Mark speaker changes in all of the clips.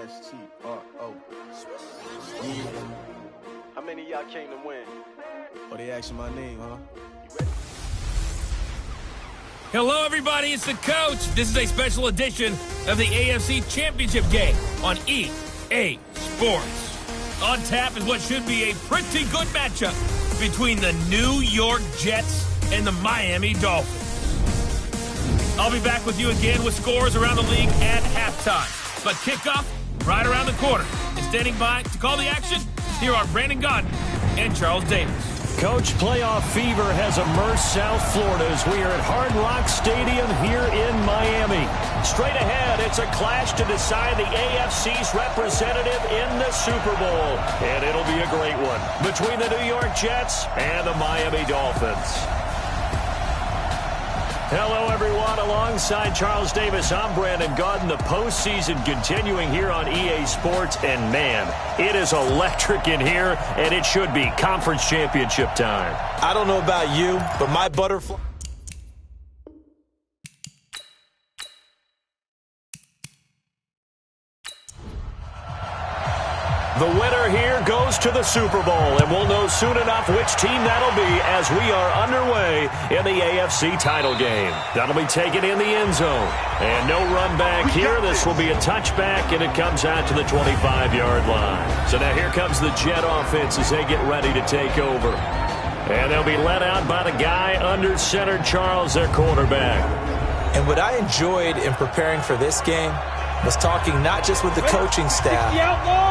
Speaker 1: itsuppose2hurt's. Yeah.
Speaker 2: How many of y'all came to win?
Speaker 1: Oh, they asking my name, huh?
Speaker 2: You ready?
Speaker 3: Hello, everybody. It's the coach. This is a special edition of the AFC Championship game on EA Sports. On tap is what should be a pretty good matchup between the New York Jets and the Miami Dolphins. I'll be back with you again with scores around the league at halftime. But kickoff right around the corner. And standing by to call the action, here are Brandon Godden and Charles Davis.
Speaker 4: Coach, playoff fever has immersed South Florida as we are at Hard Rock Stadium here in Miami. Straight ahead, it's a clash to decide the AFC's representative in the Super Bowl. And it'll be a great one between the New York Jets and the Miami Dolphins. Hello, everyone. Alongside Charles Davis, I'm Brandon Godden. The postseason continuing here on EA Sports. And, man, it is electric in here, and it should be conference championship time.
Speaker 5: I don't know about you, but my butterfly...
Speaker 4: The winner here goes to the Super Bowl, and we'll know soon enough which team that'll be as we are underway in the AFC title game. That'll be taken in the end zone. And no run back here. This will be a touchback, and it comes out to the 25-yard line. So now here comes the Jet offense as they get ready to take over. And they'll be led out by the guy under center, Charles, their quarterback.
Speaker 5: And what I enjoyed in preparing for this game was talking not just with the coaching staff,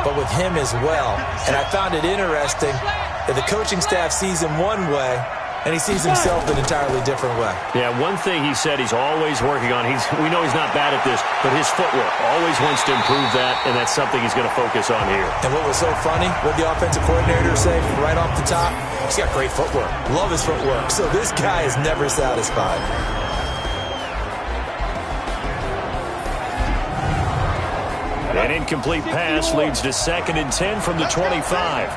Speaker 5: but with him as well. And I found it interesting that the coaching staff sees him one way, and he sees himself an entirely different way.
Speaker 4: Yeah, one thing he said he's always working on, we know he's not bad at this, but his footwork, always wants to improve that, and that's something he's going to focus on here.
Speaker 5: And what was so funny, what the offensive coordinator said right off the top, he's got great footwork. Love his footwork. So this guy is never satisfied.
Speaker 4: An incomplete pass leads to 2nd and 10 from the 25.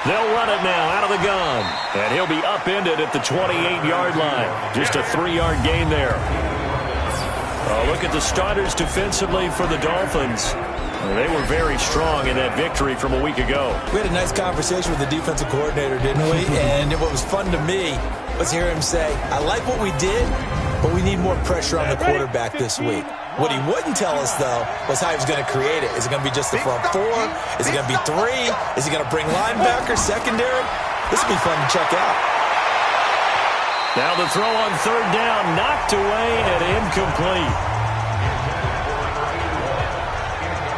Speaker 4: They'll run it now out of the gun. And he'll be upended at the 28-yard line. Just a 3-yard gain there. Look at the starters defensively for the Dolphins. They were very strong in that victory from a week ago.
Speaker 5: We had a nice conversation with the defensive coordinator, didn't we? And what was fun to me was hear him say, I like what we did, but we need more pressure on the quarterback this week. What he wouldn't tell us, though, was how he was going to create it. Is it going to be just the front four? Is it going to be 3? Is he going to bring linebackers, secondary? This will be fun to check out.
Speaker 4: Now the throw on 3rd down, knocked away and incomplete.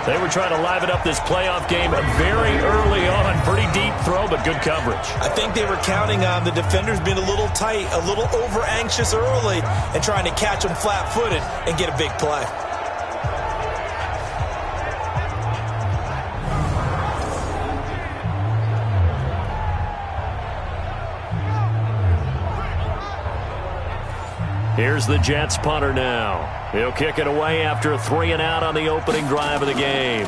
Speaker 4: They were trying to liven up this playoff game very early on. Pretty deep throw, but good coverage.
Speaker 5: I think they were counting on the defenders being a little tight, a little over-anxious early, and trying to catch them flat-footed and get a big play.
Speaker 4: Here's the Jets punter now. He'll kick it away after a 3-and-out on the opening drive of the game.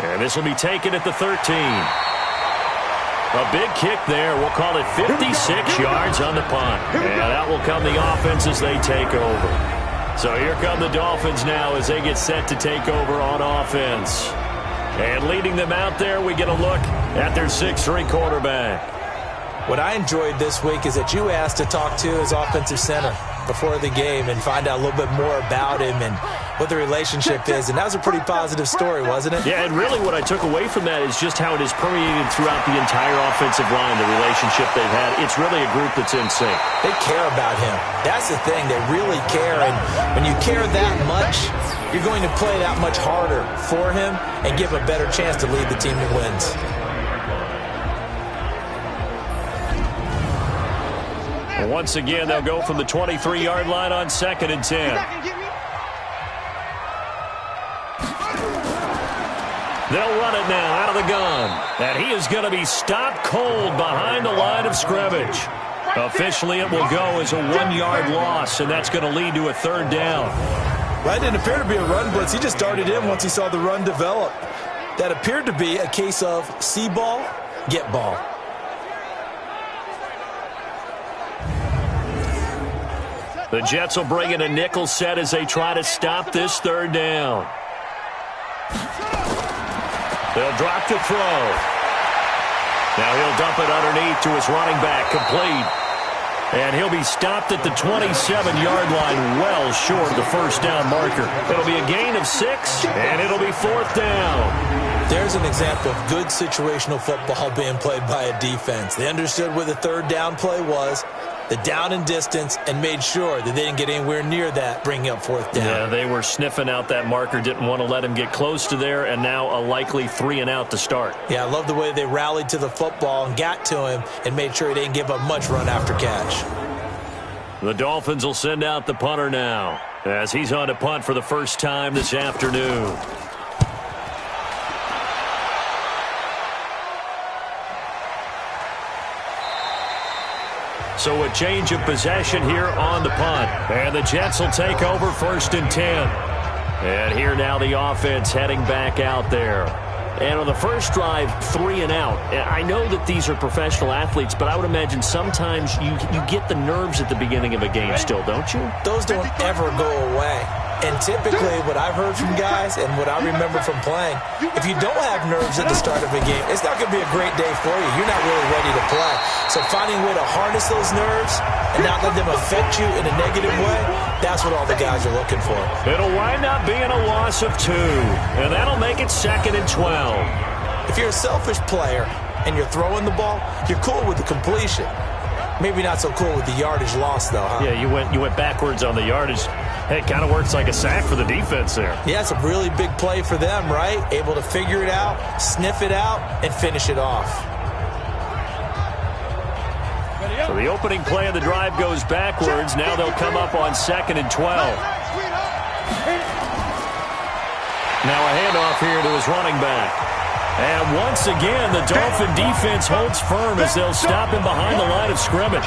Speaker 4: And this will be taken at the 13. A big kick there. We'll call it 56 yards on the punt. And that will come the offense as they take over. So here come the Dolphins now as they get set to take over on offense. And leading them out there, we get a look at their 6'3 quarterback.
Speaker 5: What I enjoyed this week is that you asked to talk to his offensive center before the game and find out a little bit more about him and what the relationship is. And that was a pretty positive story, wasn't it?
Speaker 4: Yeah, and really what I took away from that is just how it is permeated throughout the entire offensive line, the relationship they've had. It's really a group that's in sync.
Speaker 5: They care about him. That's the thing. They really care. And when you care that much, you're going to play that much harder for him and give him a better chance to lead the team that wins.
Speaker 4: Once again, they'll go from the 23-yard line on 2nd and 10. They'll run it now out of the gun. And he is going to be stopped cold behind the line of scrimmage. Officially, it will go as a 1-yard loss, and that's going to lead to a 3rd down.
Speaker 5: That didn't appear to be a run blitz. He just darted in once he saw the run develop. That appeared to be a case of see ball, get ball.
Speaker 4: The Jets will bring in a nickel set as they try to stop this third down. They'll drop the throw. Now he'll dump it underneath to his running back, complete. And he'll be stopped at the 27-yard line, well short of the first down marker. It'll be a gain of 6, and it'll be 4th down.
Speaker 5: There's an example of good situational football being played by a defense. They understood where the third down play was, the down and distance, and made sure that they didn't get anywhere near that, bringing up 4th down.
Speaker 4: Yeah, they were sniffing out that marker, didn't want to let him get close to there, and now a likely 3-and-out to start.
Speaker 5: Yeah, I love the way they rallied to the football and got to him and made sure he didn't give up much run after catch.
Speaker 4: The Dolphins will send out the punter now as he's on to punt for the first time this afternoon. So a change of possession here on the punt. And the Jets will take over 1st and 10. And here now the offense heading back out there. And on the first drive, 3-and-out. I know that these are professional athletes, but I would imagine sometimes you get the nerves at the beginning of a game still, don't you?
Speaker 5: Those don't ever go away. And typically what I've heard from guys and what I remember from playing, if you don't have nerves at the start of a game, it's not going to be a great day for you. You're not really ready to play. So finding a way to harness those nerves and not let them affect you in a negative way, that's what all the guys are looking for.
Speaker 4: It'll wind up being a loss of 2, and that'll make it 2nd and 12.
Speaker 5: If you're a selfish player and you're throwing the ball, you're cool with the completion. Maybe not so cool with the yardage loss, though, huh?
Speaker 4: Yeah, you went backwards on the yardage. It kind of works like a sack for the defense there.
Speaker 5: Yeah, it's a really big play for them, right? Able to figure it out, sniff it out, and finish it off.
Speaker 4: So the opening play of the drive goes backwards. Now they'll come up on 2nd and 12. Now a handoff here to his running back. And once again, the Dolphin defense holds firm as they'll stop him behind the line of scrimmage.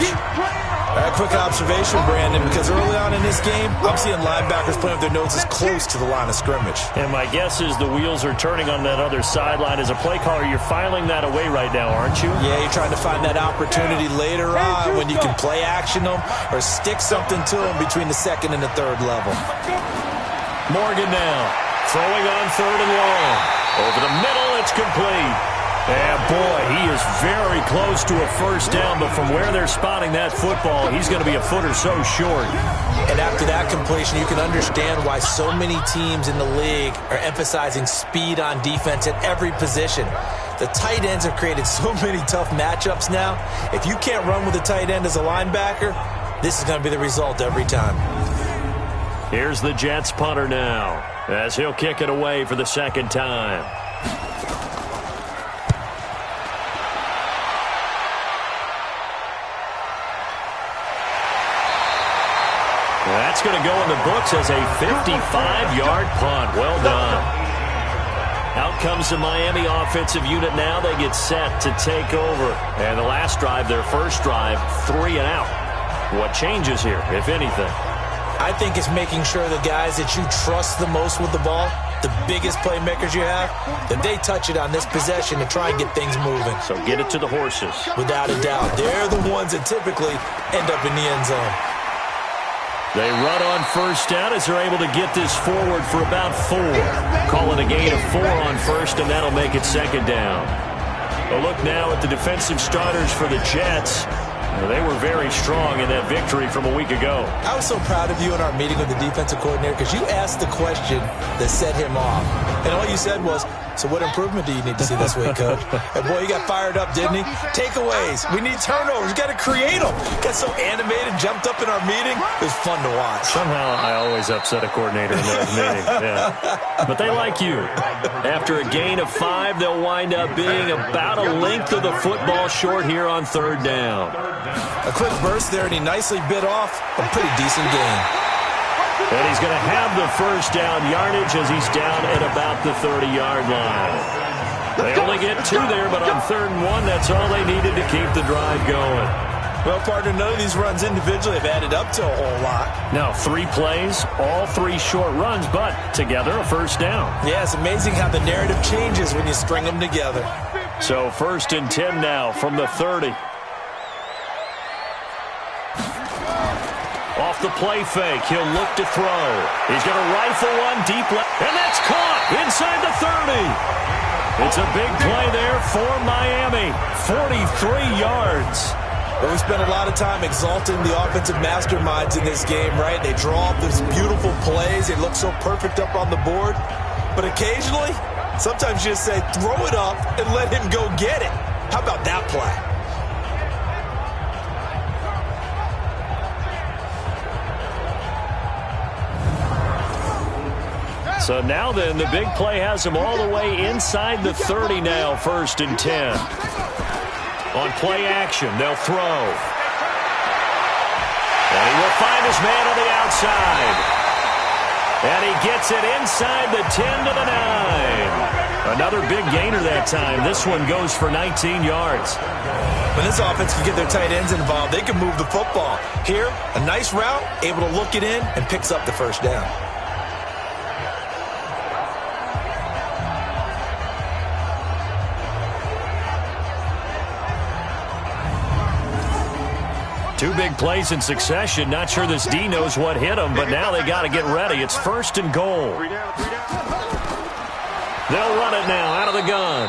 Speaker 5: A quick observation, Brandon, because early on in this game, I'm seeing linebackers playing with their noses close to the line of scrimmage.
Speaker 4: And my guess is the wheels are turning on that other sideline. As a play caller, you're filing that away right now, aren't you?
Speaker 5: Yeah, you're trying to find that opportunity later on when you can play action them or stick something to them between the 2nd and the 3rd level.
Speaker 4: Morgan now, throwing on 3rd and long. Over the middle, it's complete. And boy, he is very close to a first down, but from where they're spotting that football, he's going to be a foot or so short.
Speaker 5: And after that completion, you can understand why so many teams in the league are emphasizing speed on defense at every position. The tight ends have created so many tough matchups now. If you can't run with a tight end as a linebacker, this is going to be the result every time.
Speaker 4: Here's the Jets punter now, as he'll kick it away for the 2nd time. That's going to go in the books as a 55-yard punt. Well done. Out comes the Miami offensive unit now. They get set to take over. And the last drive, their first drive, 3-and-out. What changes here, if anything?
Speaker 5: I think it's making sure the guys that you trust the most with the ball, the biggest playmakers you have, that they touch it on this possession to try and get things moving.
Speaker 4: So get it to the horses.
Speaker 5: Without a doubt. They're the ones that typically end up in the end zone.
Speaker 4: They run on first down as they're able to get this forward for about 4. Call it a gain of 4 on first, and that'll make it 2nd down. A look now at the defensive starters for the Jets. They were very strong in that victory from a week ago.
Speaker 5: I was so proud of you in our meeting with the defensive coordinator because you asked the question that set him off. And all you said was, so what improvement do you need to see this week, Coach? And boy, he got fired up, didn't he? Takeaways. We need turnovers. We got to create them. Got so animated, jumped up in our meeting. It was fun to watch.
Speaker 4: Somehow I always upset a coordinator in those meetings. Yeah. But they like you. After a gain of 5, they'll wind up being about a length of the football short here on 3rd down.
Speaker 5: A quick burst there, and he nicely bit off a pretty decent gain.
Speaker 4: And he's going to have the first down yardage as he's down at about the 30-yard line. They only get 2 there, but on 3rd and 1, that's all they needed to keep the drive going.
Speaker 5: Well, partner, none of these runs individually have added up to a whole lot.
Speaker 4: Now, 3 plays, all 3 short runs, but together a first down.
Speaker 5: Yeah, it's amazing how the narrative changes when you string them together.
Speaker 4: So 1st and 10 now from the 30. Off the play fake. He'll look to throw. He's going to rifle one deep left, and that's caught inside the 30. It's a big play there for Miami. 43 yards.
Speaker 5: Well, we spent a lot of time exalting the offensive masterminds in this game, right? They draw up these beautiful plays. They look so perfect up on the board. But occasionally, sometimes you just say, throw it up and let him go get it. How about that play?
Speaker 4: So now then, the big play has him all the way inside the 30 now, 1st and 10. On play action, they'll throw. And he will find his man on the outside. And he gets it inside the 10 to the 9. Another big gainer that time. This one goes for 19 yards.
Speaker 5: When this offense can get their tight ends involved, they can move the football. Here, a nice route, able to look it in, and picks up the 1st down.
Speaker 4: Two big plays in succession. Not sure this D knows what hit him, but now they got to get ready. It's 1st and goal. They'll run it now out of the gun.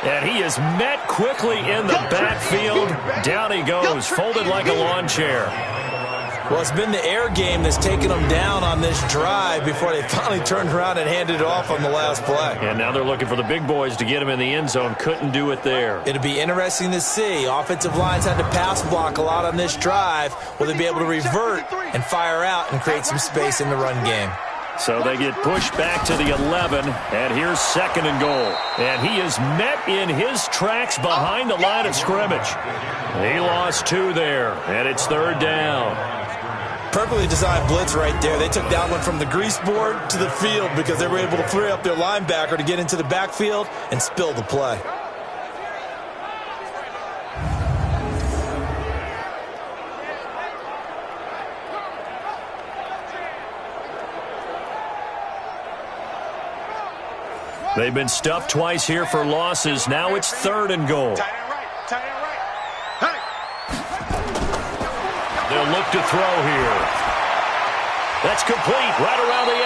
Speaker 4: And he is met quickly in the backfield. Down he goes, folded like a lawn chair.
Speaker 5: Well, it's been the air game that's taken them down on this drive before they finally turned around and handed it off on the last play.
Speaker 4: And now they're looking for the big boys to get him in the end zone. Couldn't do it there.
Speaker 5: It'll be interesting to see. Offensive lines had to pass block a lot on this drive. Will they be able to revert and fire out and create some space in the run game?
Speaker 4: So they get pushed back to the 11, and here's 2nd and goal. And he is met in his tracks behind the line of scrimmage. He lost 2 there, and it's 3rd down.
Speaker 5: Perfectly designed blitz right there. They took that one from the grease board to the field because they were able to free up their linebacker to get into the backfield and spill the play.
Speaker 4: They've been stuffed twice here for losses. Now it's 3rd and goal. They'll look to throw here. That's complete right around the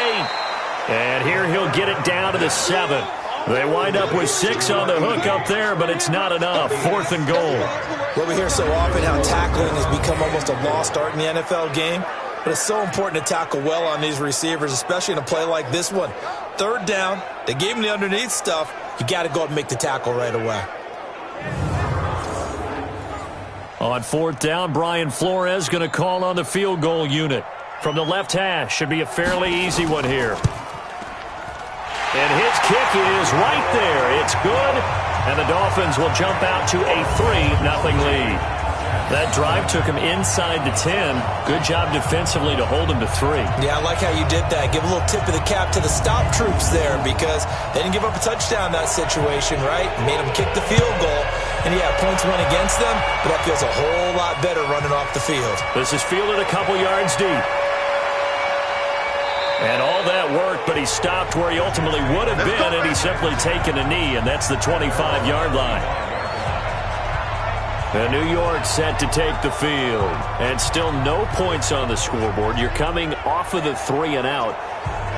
Speaker 4: 8. And here he'll get it down to the 7. They wind up with 6 on the hook up there, but it's not enough. 4th and goal.
Speaker 5: Well, we hear so often how tackling has become almost a lost art in the NFL game. But it's so important to tackle well on these receivers, especially in a play like this one. 3rd down, they gave him the underneath stuff. You got to go up and make the tackle right away.
Speaker 4: On 4th down, Brian Flores going to call on the field goal unit. From the left hash, should be a fairly easy one here. And his kick is right there. It's good, and the Dolphins will jump out to a 3-0 lead. That drive took him inside the 10. Good job defensively to hold him to 3.
Speaker 5: Yeah, I like how you did that. Give a little tip of the cap to the stop troops there because they didn't give up a touchdown in that situation, right? Made them kick the field goal. And, yeah, points went against them, but that feels a whole lot better running off the field.
Speaker 4: This is fielded a couple yards deep. And all that worked, but he stopped where he ultimately would have been, and he's simply taken a knee, and that's the 25-yard line. And New York set to take the field. And still no points on the scoreboard. You're coming off of the 3 and out.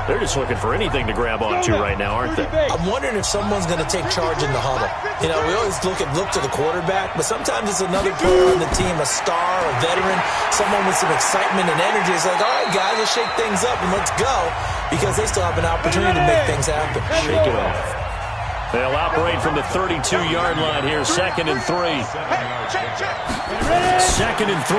Speaker 4: They're just looking for anything to grab onto right now, aren't they?
Speaker 5: I'm wondering if someone's going to take charge in the huddle. You know, we always look to the quarterback, but sometimes it's another player on the team, a star, a veteran, someone with some excitement and energy. It's like, all right, guys, let's shake things up and let's go because they still have an opportunity to make things happen.
Speaker 4: Shake it off. They'll operate from the 32-yard line here, 2nd and 3. 2nd and 3.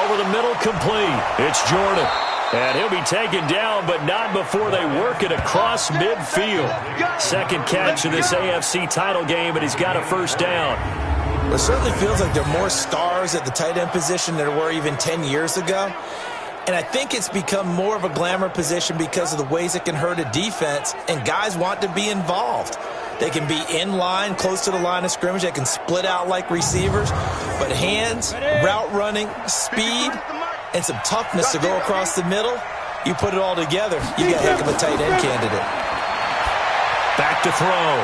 Speaker 4: Over the middle, complete. It's Jordan. And he'll be taken down, but not before they work it across midfield. 2nd catch of this AFC title game, and he's got a 1st down.
Speaker 5: It certainly feels like there are more stars at the tight end position than there were even 10 years ago. And I think it's become more of a glamour position because of the ways it can hurt a defense, and guys want to be involved. They can be in line, close to the line of scrimmage. They can split out like receivers. But hands, route running, speed, and some toughness to go across the middle, you put it all together, you got a heck of a tight end candidate.
Speaker 4: Back to throw.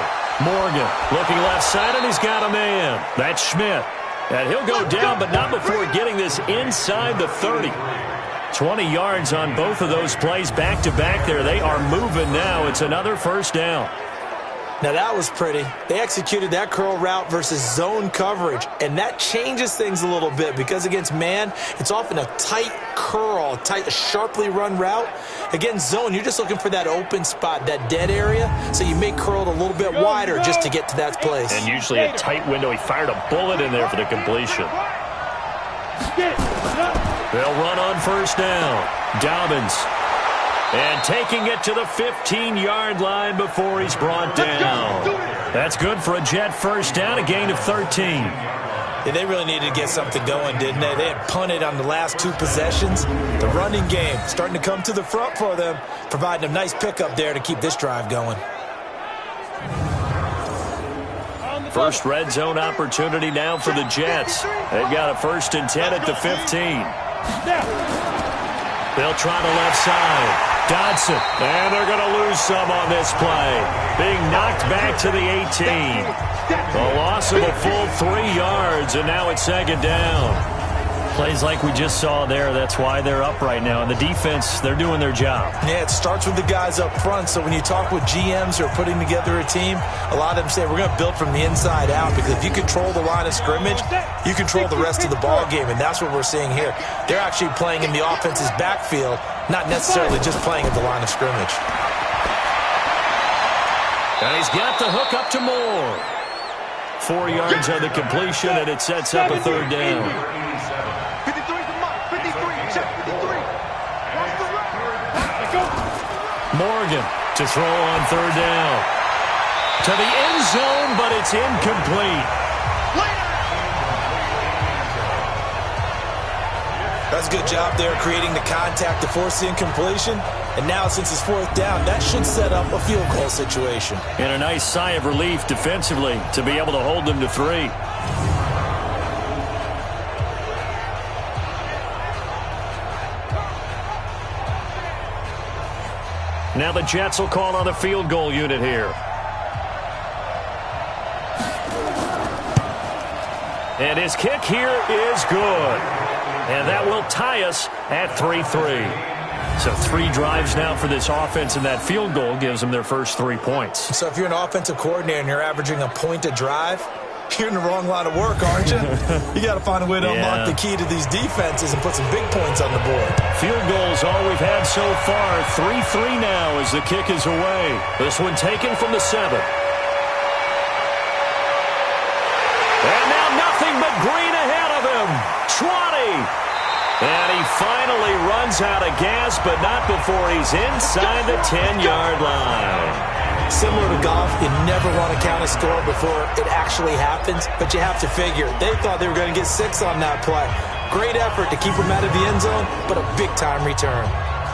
Speaker 4: Morgan looking left side, and he's got a man. That's Schmidt. And he'll go down, but not before getting this inside the 30. 20 yards on both of those plays back-to-back there. They are moving now. It's another first down.
Speaker 5: Now, that was pretty. They executed that curl route versus zone coverage, and that changes things a little bit because against man, it's often a tight curl, a sharply run route. Against zone, you're just looking for that open spot, that dead area, so you make curl a little bit wider just to get to that place.
Speaker 4: And usually a tight window. He fired a bullet in there for the completion. They'll run on first down. Dobbins. And taking it to the 15-yard line before he's brought down. That's good for a Jet first down, a gain of 13.
Speaker 5: Yeah, they really needed to get something going, didn't they? They had punted on the last two possessions. The running game starting to come to the front for them, providing a nice pickup there to keep this drive going.
Speaker 4: First red zone opportunity now for the Jets. They've got a 1st and 10 at the 15. They'll try the left side. Dodson, and they're going to lose some on this play. Being knocked back to the 18. A loss of a full 3 yards, and now it's 2nd down. Plays like we just saw there, that's why they're up right now. And the defense, they're doing their job.
Speaker 5: Yeah, it starts with the guys up front. So when you talk with GMs who are putting together a team, a lot of them say we're going to build from the inside out, because if you control the line of scrimmage, you control the rest of the ball game, and that's what we're seeing here. They're actually playing in the offense's backfield, not necessarily just playing at the line of scrimmage.
Speaker 4: And he's got the hook up to Moore. 4 yards on the completion, and it sets up a 3rd down. Morgan to throw on 3rd down. To the end zone, but it's incomplete.
Speaker 5: That's a good job there creating the contact to force the incompletion. And now since it's 4th down, that should set up a field goal situation.
Speaker 4: And a nice sigh of relief defensively to be able to hold them to 3. Now the Jets will call on the field goal unit here. And his kick here is good. And that will tie us at 3-3. So 3 drives now for this offense, and that field goal gives them their first 3 points.
Speaker 5: So if you're an offensive coordinator and you're averaging a point a drive, you're in the wrong line of work, aren't you? You got to find a way to unlock the key to these defenses and put some big points on the board.
Speaker 4: Field goals all we've had so far. 3-3 now as the kick is away. This one taken from the 7. And now nothing but green ahead of him. 20. And he finally runs out of gas, but not before he's inside the 10-yard line.
Speaker 5: Similar to golf, you never want to count a score before it actually happens, but you have to figure. They thought they were going to get 6 on that play. Great effort to keep them out of the end zone, but a big-time return.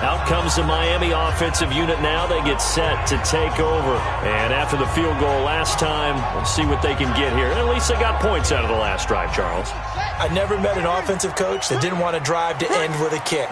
Speaker 4: Out comes the Miami offensive unit now. They get set to take over. And after the field goal last time, we'll see what they can get here. At least they got points out of the last drive, Charles.
Speaker 5: I never met an offensive coach that didn't want to drive to end with a kick.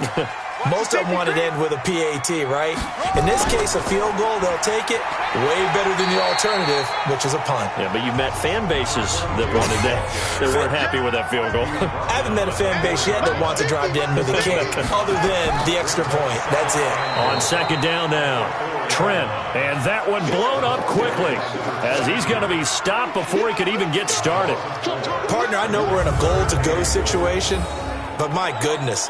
Speaker 5: Most of them wanted to end with a PAT, right? In this case, a field goal, they'll take it. Way better than the alternative, which is a punt.
Speaker 4: Yeah, but you've met fan bases that wanted that. They weren't happy with that field goal.
Speaker 5: I haven't met a fan base yet that wants to drive to end with a kick, other than the extra point. That's it.
Speaker 4: On 2nd down now, Trent, and that one blown up quickly as he's going to be stopped before he could even get started.
Speaker 5: Partner, I know we're in a goal-to-go situation, but my goodness.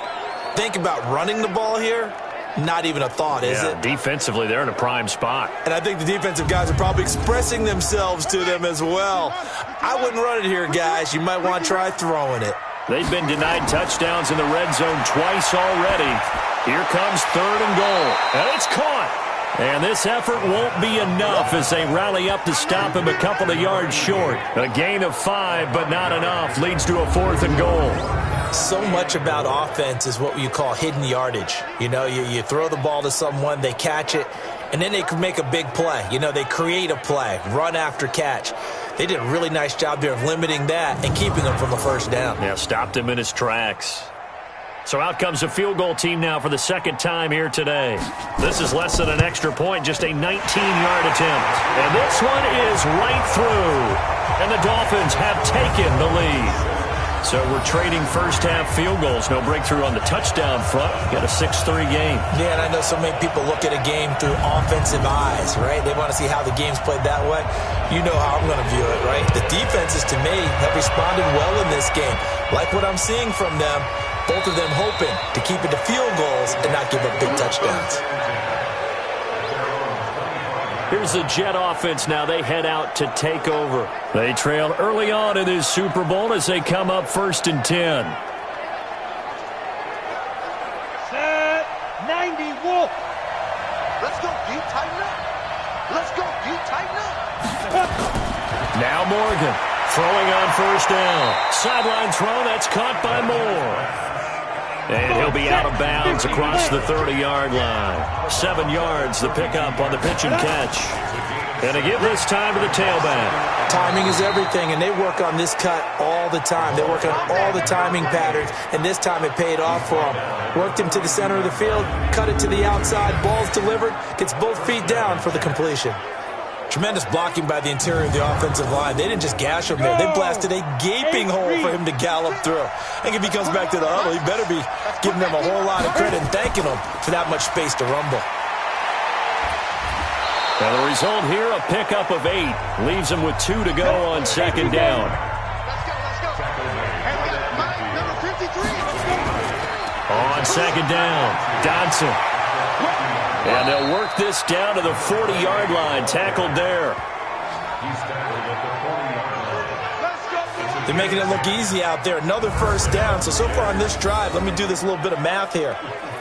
Speaker 5: Think about running the ball here. Not even a thought, is it?
Speaker 4: Defensively, they're in a prime spot.
Speaker 5: And I think the defensive guys are probably expressing themselves to them as well. I wouldn't run it here, guys. You might want to try throwing it.
Speaker 4: They've been denied touchdowns in the red zone twice already. Here comes 3rd and goal. And it's caught. And this effort won't be enough as they rally up to stop him a couple of yards short. A gain of 5, but not enough. Leads to a 4th and goal.
Speaker 5: So much about offense is what you call hidden yardage. You know, you throw the ball to someone, they catch it, and then they can make a big play. You know, they create a play, run after catch. They did a really nice job there of limiting that and keeping him from a 1st down.
Speaker 4: Yeah, stopped him in his tracks. So out comes the field goal team now for the 2nd time here today. This is less than an extra point, just a 19-yard attempt. And this one is right through. And the Dolphins have taken the lead. So we're trading first-half field goals. No breakthrough on the touchdown front. Got a 6-3 game.
Speaker 5: Yeah, and I know so many people look at a game through offensive eyes, right? They want to see how the game's played that way. You know how I'm going to view it, right? The defenses, to me, have responded well in this game. Like what I'm seeing from them, both of them hoping to keep it to field goals and not give up big touchdowns.
Speaker 4: Here's the Jet offense now. They head out to take over. They trail early on in this Super Bowl as they come up 1st and 10.
Speaker 6: Set 90 Wolf.
Speaker 2: Let's go, deep, tighten up. Let's go, deep, tighten up.
Speaker 4: Now Morgan throwing on 1st down. Sideline throw, that's caught by Moore. And he'll be out of bounds across the 30-yard line. 7 yards, the pickup on the pitch and catch. And to give this time to the tailback.
Speaker 5: Timing is everything, and they work on this cut all the time. They work on all the timing patterns, and this time it paid off for them. Worked him to the center of the field, cut it to the outside, ball's delivered, gets both feet down for the completion. Tremendous blocking by the interior of the offensive line. They didn't just gash him there. They blasted a gaping hole for him to gallop through. I think if he comes back to the huddle, he better be giving them a whole lot of credit and thanking them for that much space to rumble.
Speaker 4: Now the result here, a pickup of 8. Leaves him with 2 to go on 2nd down.
Speaker 2: Let's go. And we got Mike, number 53.
Speaker 4: On 2nd down, Dodson. And they'll work this down to the 40-yard line. Tackled there.
Speaker 5: They're making it look easy out there. Another 1st down. So far on this drive, let me do this little bit of math here.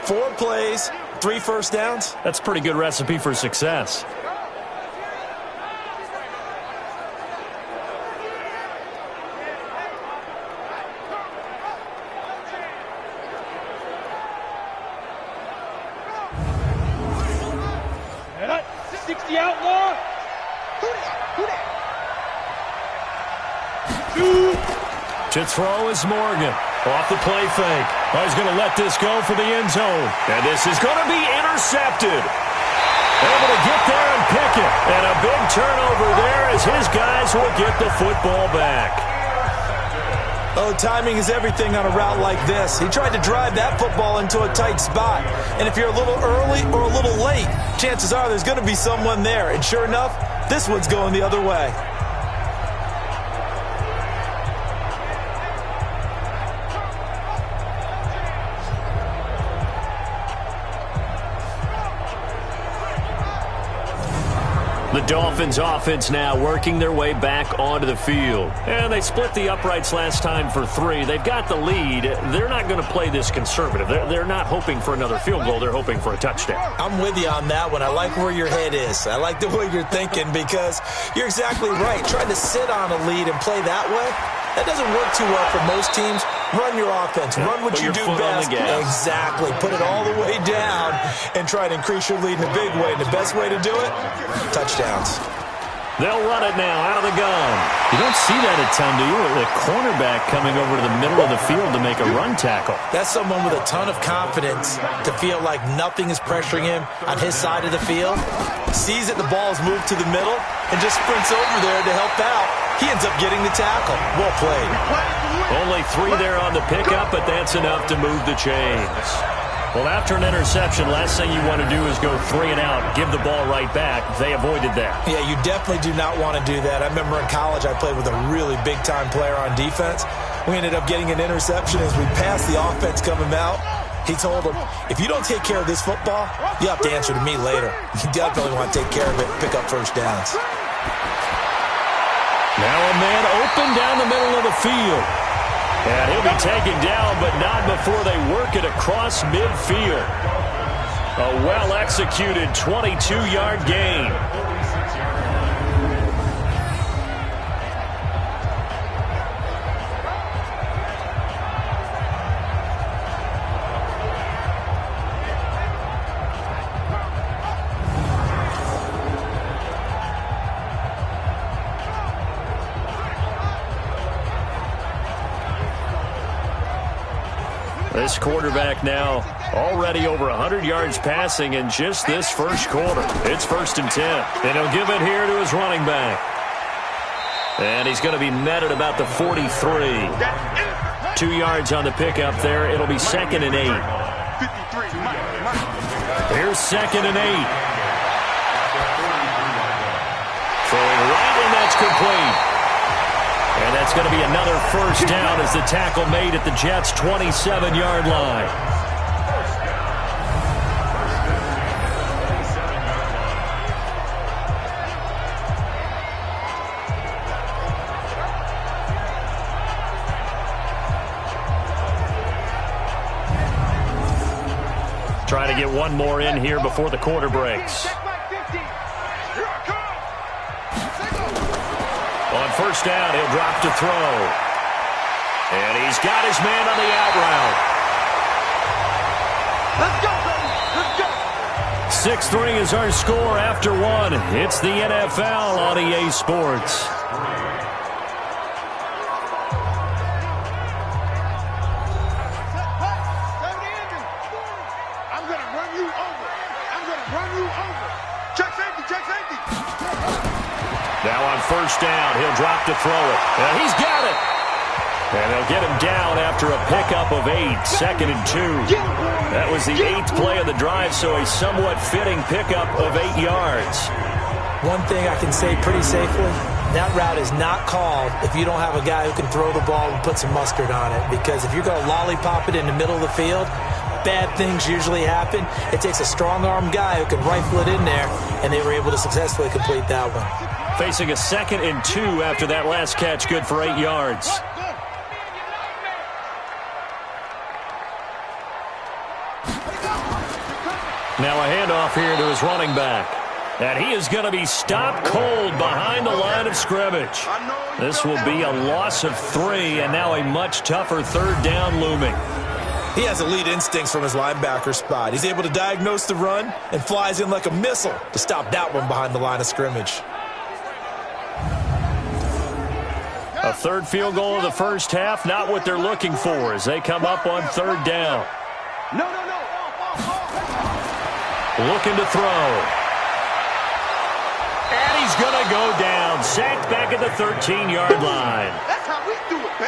Speaker 5: 4 plays, 3 1st downs.
Speaker 4: That's a pretty good recipe for success.
Speaker 6: Outlaw.
Speaker 4: To throw is Morgan. Off the play fake. Oh, he's going to let this go for the end zone. And this is going to be intercepted. Able to get there and pick it. And a big turnover there as his guys will get the football back.
Speaker 5: Oh, timing is everything on a route like this. He tried to drive that football into a tight spot. And if you're a little early or a little late, chances are there's going to be someone there. And sure enough, this one's going the other way.
Speaker 4: The Dolphins offense now working their way back onto the field. And they split the uprights last time for 3. They've got the lead. They're not going to play this conservative. They're not hoping for another field goal. They're hoping for a touchdown.
Speaker 5: I'm with you on that one. I like where your head is. I like the way you're thinking because you're exactly right. Trying to sit on a lead and play that way, that doesn't work too well for most teams. Run your offense. Run what you do best. Exactly. Put it all the way down and try to increase your lead in a big way. And the best way to do it, touchdowns.
Speaker 4: They'll run it now out of the gun. You don't see that a ton, do you? The cornerback coming over to the middle of the field to make a run tackle.
Speaker 5: That's someone with a ton of confidence to feel like nothing is pressuring him on his side of the field. Sees that the ball is moved to the middle and just sprints over there to help out. He ends up getting the tackle. Well played.
Speaker 4: Only 3 there on the pickup, but that's enough to move the chains. Well, after an interception, last thing you want to do is go 3 and out, give the ball right back. They avoided that.
Speaker 5: Yeah, you definitely do not want to do that. I remember in college I played with a really big-time player on defense. We ended up getting an interception as we passed the offense coming out. He told him, if you don't take care of this football, you have to answer to me later. You definitely want to take care of it, pick up 1st downs.
Speaker 4: Now a man open down the middle of the field. And he'll be taken down, but not before they work it across midfield. A well-executed 22-yard gain. This quarterback now already over 100 yards passing in just this first quarter. It's 1st and 10. And he'll give it here to his running back. And he's going to be met at about the 43. 2 yards on the pickup there. It'll be 2nd and 8. Here's 2nd and 8. Throwing right, and that's complete. And that's going to be another first down as the tackle made at the Jets' 27-yard line. Trying to get one more in here before the quarter breaks. On first down, he'll drop to throw. And he's got his man on the out route.
Speaker 2: Let's go, baby. Let's go.
Speaker 4: 6-3 is our score after one. It's the NFL on EA Sports.
Speaker 2: I'm going to run you over. I'm going to run you over. Check safety, check safety.
Speaker 4: Now on first down, he'll drop to throw it. And he's got it. And they'll get him down after a pickup of 8, 2nd and 2. That was the 8th play of the drive, so a somewhat fitting pickup of 8 yards.
Speaker 5: One thing I can say pretty safely, that route is not called if you don't have a guy who can throw the ball and put some mustard on it. Because if you're going to lollipop it in the middle of the field, bad things usually happen. It takes a strong-armed guy who can rifle it in there, and they were able to successfully complete that one.
Speaker 4: Facing a 2nd and 2 after that last catch, good for 8 yards. Now a handoff here to his running back. And he is going to be stopped cold behind the line of scrimmage. This will be a loss of 3, and now a much tougher 3rd down looming.
Speaker 5: He has elite instincts from his linebacker spot. He's able to diagnose the run and flies in like a missile to stop that one behind the line of scrimmage.
Speaker 4: A 3rd field goal of the first half, not what they're looking for as they come up on 3rd down.
Speaker 2: No.
Speaker 4: Looking to throw. And he's going to go down. Sacked back at the 13-yard line.
Speaker 2: That's how we do it,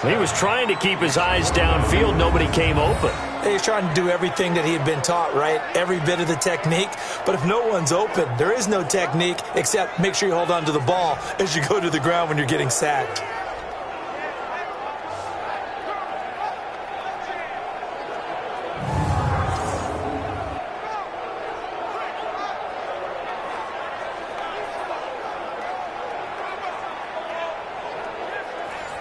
Speaker 2: baby.
Speaker 4: He was trying to keep his eyes downfield. Nobody came open.
Speaker 5: He's trying to do everything that he had been taught, right? Every bit of the technique. But if no one's open, there is no technique except make sure you hold on to the ball as you go to the ground when you're getting sacked.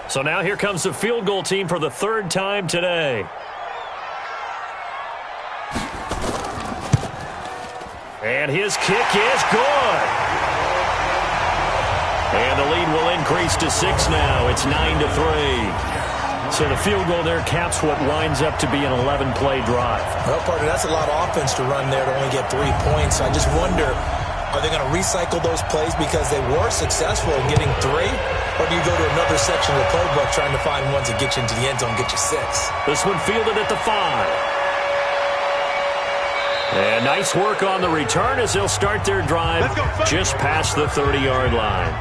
Speaker 4: So now here comes the field goal team for the 3rd time today. And his kick is good. And the lead will increase to 6 now. It's 9-3. So the field goal there caps what winds up to be an 11-play drive.
Speaker 5: Well, partner, that's a lot of offense to run there to only get 3 points. I just wonder, are they going to recycle those plays because they were successful in getting 3? Or do you go to another section of the playbook trying to find ones that get you into the end zone and get you 6?
Speaker 4: This one fielded at the 5. And nice work on the return as they'll start their drive just past the 30-yard line.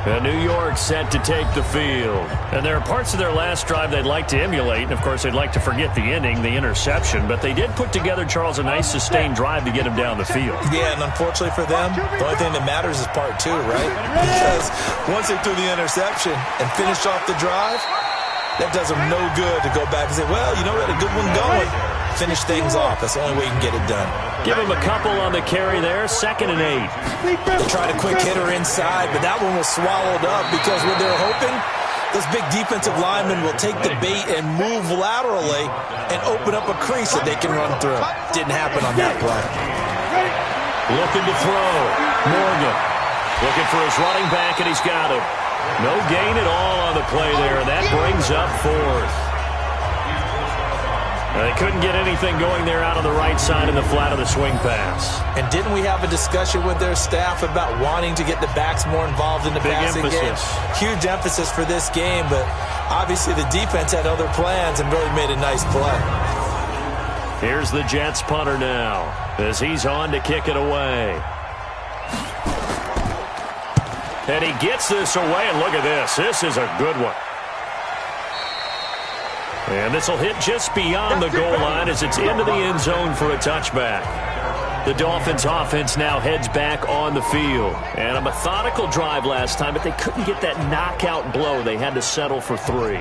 Speaker 4: And New York set to take the field. And there are parts of their last drive they'd like to emulate. And, of course, they'd like to forget the ending, the interception. But they did put together, Charles, a nice sustained drive to get him down the field.
Speaker 5: Yeah, and unfortunately for them, the only thing that matters is part 2, right? Because once they threw the interception and finished off the drive, that does them no good to go back and say, well, you know, we had a good one going. Finish things off. That's the only way you can get it done.
Speaker 4: Give him a couple on the carry there. 2nd and 8.
Speaker 5: They tried a quick hitter inside, but that one was swallowed up because what they're hoping, those big defensive linemen will take the bait and move laterally and open up a crease that they can run through. Didn't happen on that play.
Speaker 4: Looking to throw. Morgan looking for his running back, and he's got him. No gain at all on the play there, and that brings up 4th. They couldn't get anything going there out on the right side in the flat of the swing pass.
Speaker 5: And didn't we have a discussion with their staff about wanting to get the backs more involved in the passing game? Huge emphasis for this game, but obviously the defense had other plans and really made a nice play.
Speaker 4: Here's the Jets punter now as he's on to kick it away. And he gets this away, and look at this. This is a good one. And this will hit just beyond the goal line as it's into the end zone for a touchback. The Dolphins offense now heads back on the field. And a methodical drive last time, but they couldn't get that knockout blow. They had to settle for 3.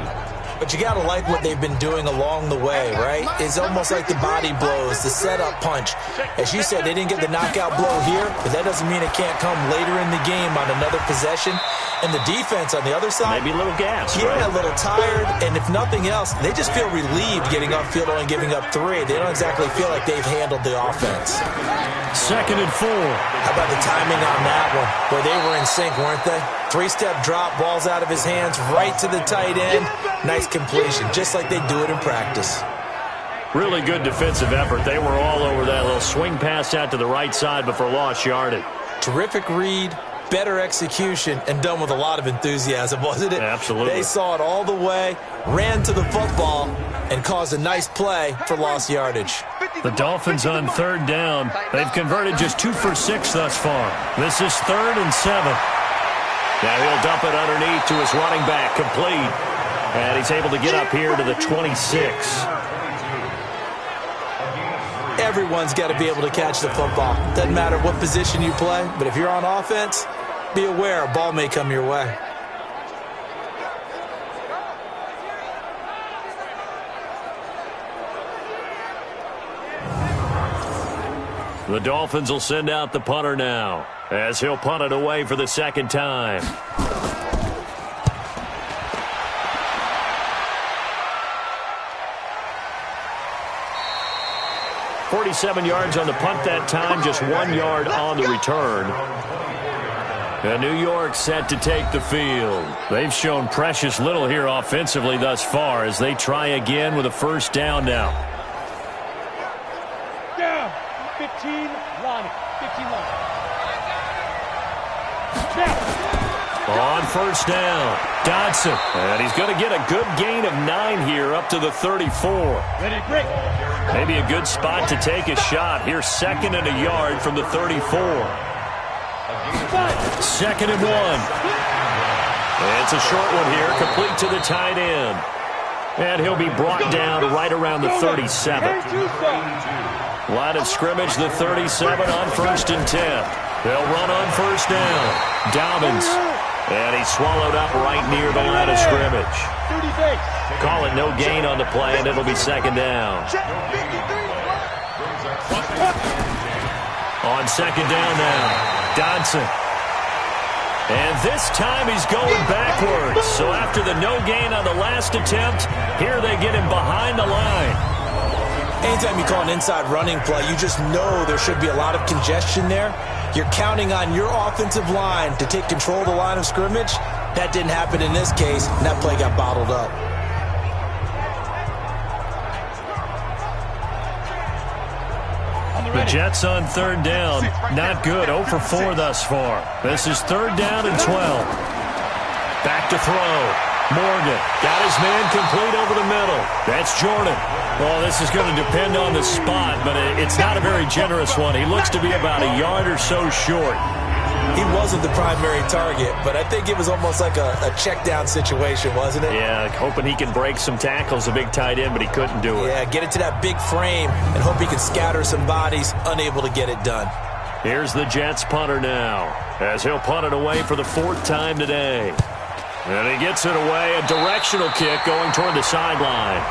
Speaker 5: But you got to like what they've been doing along the way, right? It's almost like the body blows, the setup punch. As you said, they didn't get the knockout blow here, but that doesn't mean it can't come later in the game on another possession. And the defense on the other side,
Speaker 4: maybe a little gas,
Speaker 5: yeah,
Speaker 4: right?
Speaker 5: A little tired. And if nothing else, they just feel relieved getting upfield only giving up 3. They don't exactly feel like they've handled the offense.
Speaker 4: 2nd and 4.
Speaker 5: How about the timing on that one? Boy, they were in sync, weren't they? 3-step drop, balls out of his hands, right to the tight end. Nice completion, just like they do it in practice.
Speaker 4: Really good defensive effort. They were all over that little swing pass out to the right side before lost yardage.
Speaker 5: Terrific read, better execution, and done with a lot of enthusiasm, wasn't it?
Speaker 4: Absolutely.
Speaker 5: They saw it all the way, ran to the football, and caused a nice play for lost yardage.
Speaker 4: The Dolphins on 3rd down. They've converted just 2 for 6 thus far. This is 3rd and 7. Now he'll dump it underneath to his running back, complete. And he's able to get up here to the 26.
Speaker 5: Everyone's got to be able to catch the football. Doesn't matter what position you play, but if you're on offense, be aware a ball may come your way.
Speaker 4: The Dolphins will send out the punter now, as he'll punt it away for the 2nd time. "47 yards on the punt that time, just 1 yard on the return." And New York set to take the field. They've shown precious little here offensively thus far as they try again with a 1st down now.
Speaker 6: Down. 15 line. 15 line.
Speaker 4: On 1st down, Dodson. And he's going to get a good gain of 9 here up to the 34.
Speaker 6: Ready, break.
Speaker 4: Maybe a good spot to take a shot. Here's 2nd and a yard from the 34. 2nd and 1. It's a short one here, complete to the tight end. And he'll be brought down right around the 37. Line of scrimmage, the 37 on 1st and 10. They'll run on 1st down. Dobbins. And he's swallowed up right near the line of scrimmage. Call it no gain on the play, and it'll be 2nd down. On 2nd down now, Dodson. And this time he's going backwards. So after the no gain on the last attempt, here they get him behind the line.
Speaker 5: Anytime you call an inside running play, you just know there should be a lot of congestion there. You're counting on your offensive line to take control of the line of scrimmage. That didn't happen in this case, and that play got bottled up.
Speaker 4: The Jets on 3rd down. Not good. 0 for 4 thus far. This is 3rd down and 12. Back to throw. Morgan got his man complete over the middle. That's Jordan. Well, this is going to depend on the spot, but it's not a very generous one. He looks to be about a yard or so short.
Speaker 5: He wasn't the primary target, but I think it was almost like a check down situation, wasn't it?
Speaker 4: Yeah, hoping he can break some tackles, a big tight end, but he couldn't do it.
Speaker 5: Yeah, get it to that big frame and hope he can scatter some bodies, unable to get it done.
Speaker 4: Here's the Jets punter now, as he'll punt it away for the 4th time today. And he gets it away, a directional kick going toward the sideline.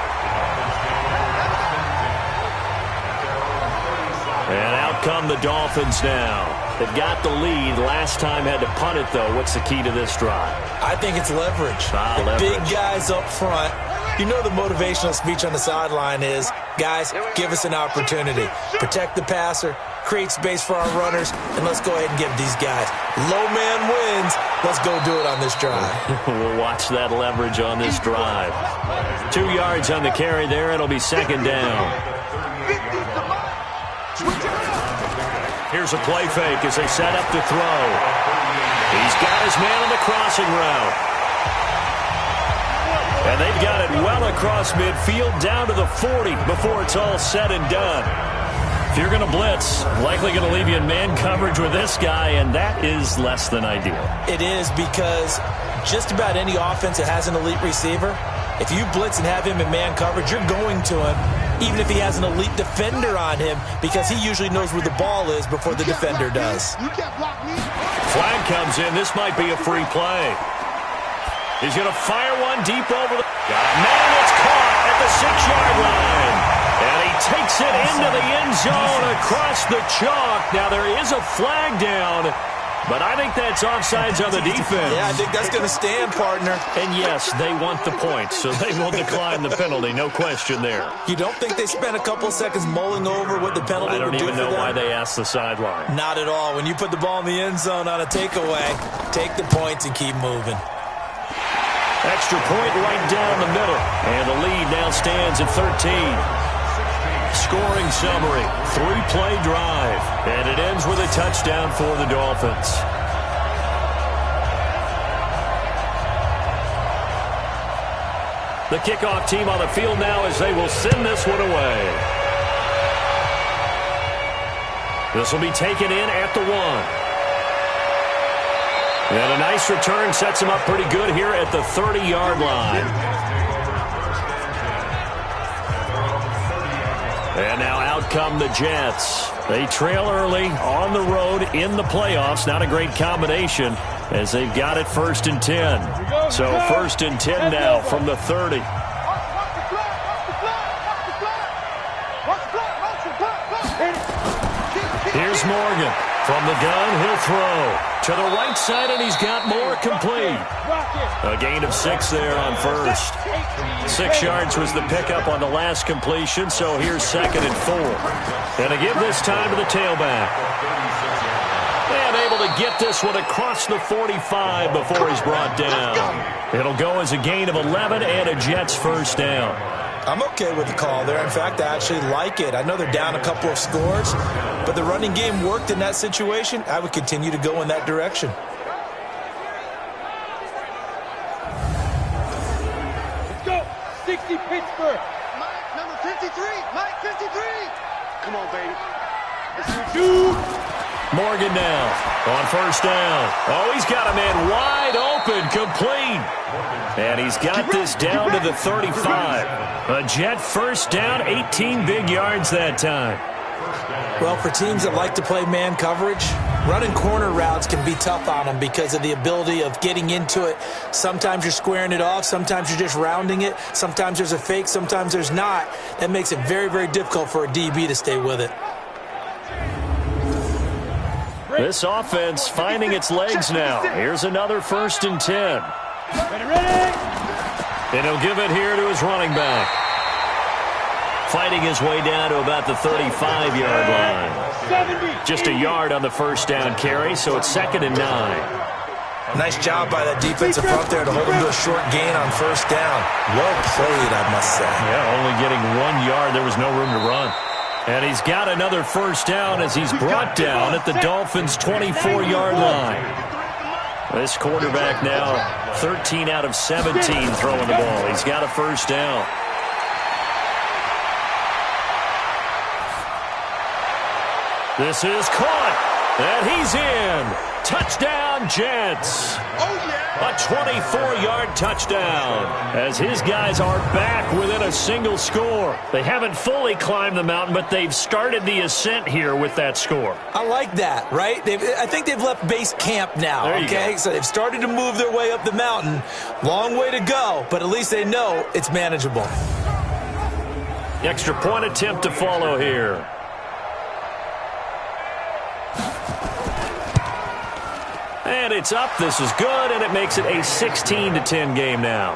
Speaker 4: And out come the Dolphins now. They've got the lead. Last time had to punt it, though. What's the key to this drive?
Speaker 5: I think it's leverage.
Speaker 4: Leverage.
Speaker 5: Big guys up front. You know the motivational speech on the sideline is, guys, give us an opportunity. Protect the passer, create space for our runners, and let's go ahead and give these guys. Low man wins. Let's go do it on this drive.
Speaker 4: We'll watch that leverage on this drive. 2 yards on the carry there. It'll be 2nd down. Here's a play fake as they set up to throw. He's got his man on the crossing route. And they've got it well across midfield down to the 40 before it's all said and done. If you're going to blitz, likely going to leave you in man coverage with this guy, and that is less than ideal.
Speaker 5: It is, because just about any offense that has an elite receiver, if you blitz and have him in man coverage, you're going to him, even if he has an elite defender on him, because he usually knows where the ball is before the defender does.
Speaker 4: Flag comes in. This might be a free play. He's going to fire one deep over the... Man, it's caught at the 6-yard line. And he takes it into the end zone across the chalk. Now, there is a flag down, but I think that's offsides on the defense.
Speaker 5: Yeah, I think that's going to stand, partner.
Speaker 4: And yes, they want the points, so they will decline the penalty. No question there.
Speaker 5: You don't think they spent a couple of seconds mulling over what the penalty would do for them?
Speaker 4: I don't even know why they asked the sideline.
Speaker 5: Not at all. When you put the ball in the end zone on a takeaway, take the points and keep moving.
Speaker 4: Extra point right down the middle. And the lead now stands at 13. Scoring summary, 3-play drive, and it ends with a touchdown for the Dolphins. The kickoff team on the field now as they will send this one away. This will be taken in at the 1. And a nice return sets him up pretty good here at the 30-yard line. And now out come the Jets. They trail early on the road in the playoffs. Not a great combination as they've got it 1st and 10. So 1st and 10 now from the 30. Here's Morgan. From the gun, he'll throw. To the right side, and he's got more complete. A gain of 6 there on first. 6 yards was the pickup on the last completion, so here's 2nd and 4. And to give this time to the tailback. And able to get this one across the 45 before he's brought down. It'll go as a gain of 11 and a Jets first down.
Speaker 5: I'm okay with the call there. In fact, I actually like it. I know they're down a couple of scores, but the running game worked in that situation. I would continue to go in that direction.
Speaker 6: Let's go. 60 Pittsburgh.
Speaker 2: Mike, number 53. Mike, 53. Come on, baby.
Speaker 4: Morgan now on first down. Oh, he's got a man wide open, complete. And he's got this down to the 35. A Jet first down, 18 big yards that time.
Speaker 5: Well, for teams that like to play man coverage, running corner routes can be tough on them because of the ability of getting into it. Sometimes you're squaring it off. Sometimes you're just rounding it. Sometimes there's a fake. Sometimes there's not. That makes it very, very difficult for a DB to stay with it.
Speaker 4: This offense finding its legs now. Here's another 1st and 10.
Speaker 6: Ready.
Speaker 4: And he'll give it here to his running back. Fighting his way down to about the 35-yard line. Just a yard on the first down carry, so it's 2nd and 9.
Speaker 5: Nice job by that defensive front there to hold him to a short gain on first down. Well played, I must say.
Speaker 4: Yeah, only getting 1 yard. There was no room to run. And he's got another first down as he's brought down at the Dolphins' 24-yard line. This quarterback now 13 out of 17 throwing the ball. He's got a first down. This is caught, and he's in. Touchdown, Jets.
Speaker 2: Oh, yeah.
Speaker 4: A 24-yard touchdown as his guys are back within a single score. They haven't fully climbed the mountain, but they've started the ascent here with that score.
Speaker 5: I like that, right? I think they've left base camp now, okay? So they've started to move their way up the mountain. Long way to go, but at least they know it's manageable.
Speaker 4: Extra point attempt to follow here. And it's up. This is good, and it makes it a 16-10 game now.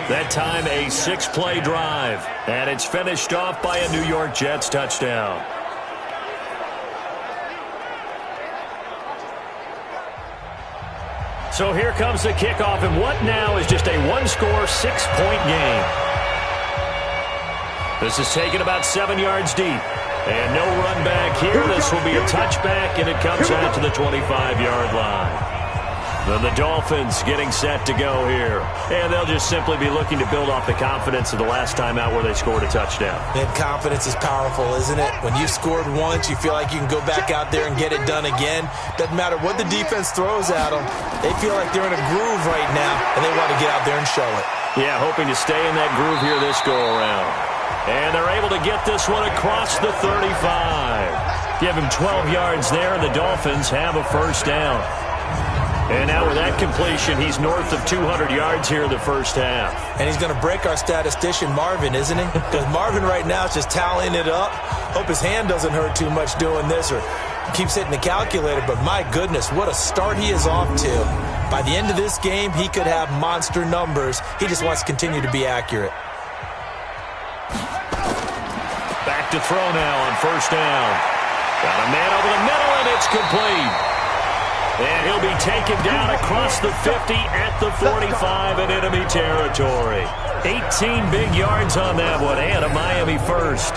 Speaker 4: That time a 6-play drive, and it's finished off by a New York Jets touchdown. So here comes the kickoff, and what now is just a one-score, 6-point game. This is taken about 7 yards deep. And no run back here. This will be a touchback, and it comes out to the 25-yard line. The Dolphins getting set to go here. And they'll just simply be looking to build off the confidence of the last time out where they scored a touchdown.
Speaker 5: And confidence is powerful, isn't it? When you've scored once, you feel like you can go back out there and get it done again. Doesn't matter what the defense throws at them. They feel like they're in a groove right now, and they want to get out there and show it.
Speaker 4: Yeah, hoping to stay in that groove here this go-around. And they're able to get this one across the 35. Give him 12 yards there, and the Dolphins have a first down. And now with that completion, he's north of 200 yards here in the first half.
Speaker 5: And he's going to break our statistician, Marvin, isn't he? Because Marvin right now is just tallying it up. Hope his hand doesn't hurt too much doing this or keeps hitting the calculator. But my goodness, what a start he is off to. By the end of this game, he could have monster numbers. He just wants to continue to be accurate.
Speaker 4: Back to throw now on first down. Got a man over the middle, and it's complete. And he'll be taken down across the 50 at the 45 in enemy territory. 18 big yards on that one, and a Miami first.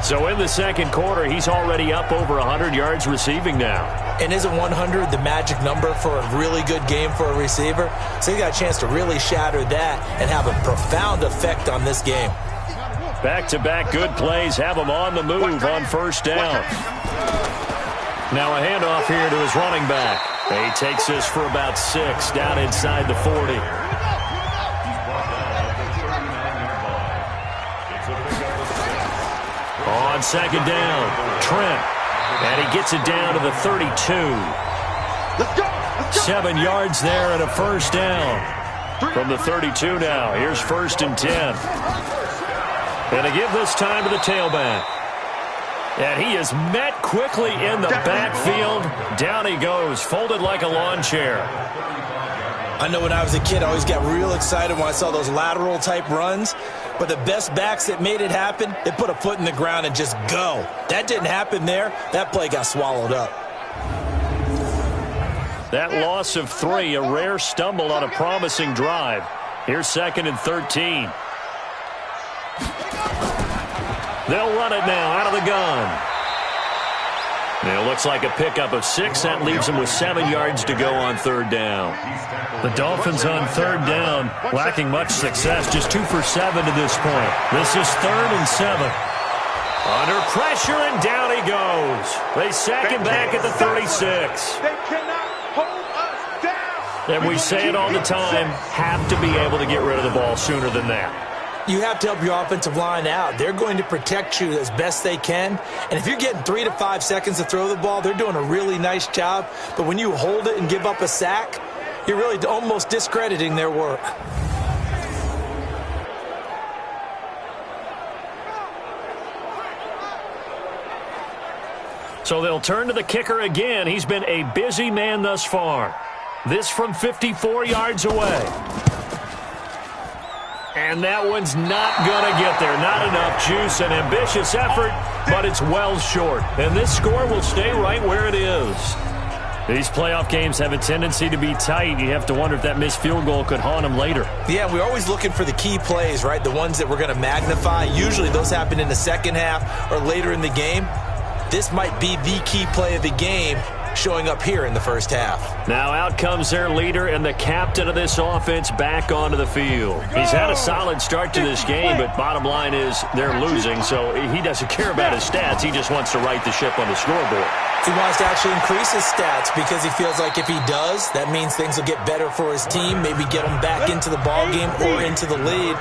Speaker 4: So in the second quarter, he's already up over 100 yards receiving now.
Speaker 5: And isn't 100 the magic number for a really good game for a receiver? So he got a chance to really shatter that and have a profound effect on this game.
Speaker 4: Back-to-back good plays have him on the move on first down. Now a handoff here to his running back. He takes this for about 6 down inside the 40. On second down, Trent. And he gets it down to the 32.
Speaker 2: Let's go!
Speaker 4: 7 yards there and a first down. From the 32 now, here's 1st and 10. And to give this time to the tailback. And he is met quickly in the backfield. Down he goes, folded like a lawn chair.
Speaker 5: I know when I was a kid, I always got real excited when I saw those lateral type runs. But the best backs that made it happen, they put a foot in the ground and just go. That didn't happen there. That play got swallowed up.
Speaker 4: That loss of 3, a rare stumble on a promising drive. Here's 2nd and 13. They'll run it now out of the gun. And it looks like a pickup of 6. That leaves them with 7 yards to go on third down. The Dolphins on third down, lacking much success, just 2 for 7 to this point. This is 3rd and 7. Under pressure, and down he goes. They sack him back at the 36.
Speaker 2: They cannot hold us down.
Speaker 4: And we say it all the time, have to be able to get rid of the ball sooner than that.
Speaker 5: You have to help your offensive line out. They're going to protect you as best they can. And if you're getting 3 to 5 seconds to throw the ball, they're doing a really nice job. But when you hold it and give up a sack, you're really almost discrediting their work.
Speaker 4: So they'll turn to the kicker again. He's been a busy man thus far. This from 54 yards away. And that one's not going to get there. Not enough juice, an ambitious effort, but it's well short. And this score will stay right where it is. These playoff games have a tendency to be tight. You have to wonder if that missed field goal could haunt them later.
Speaker 5: Yeah, we're always looking for the key plays, right? The ones that we're going to magnify. Usually those happen in the second half or later in the game. This might be the key play of the game, showing up here in the first half.
Speaker 4: Now out comes their leader and the captain of this offense back onto the field. He's had a solid start to this game, but bottom line is they're losing, so he doesn't care about his stats. He just wants to right the ship on the scoreboard.
Speaker 5: He wants to actually increase his stats because he feels like if he does, that means things will get better for his team, maybe get him back into the ball game or into the lead.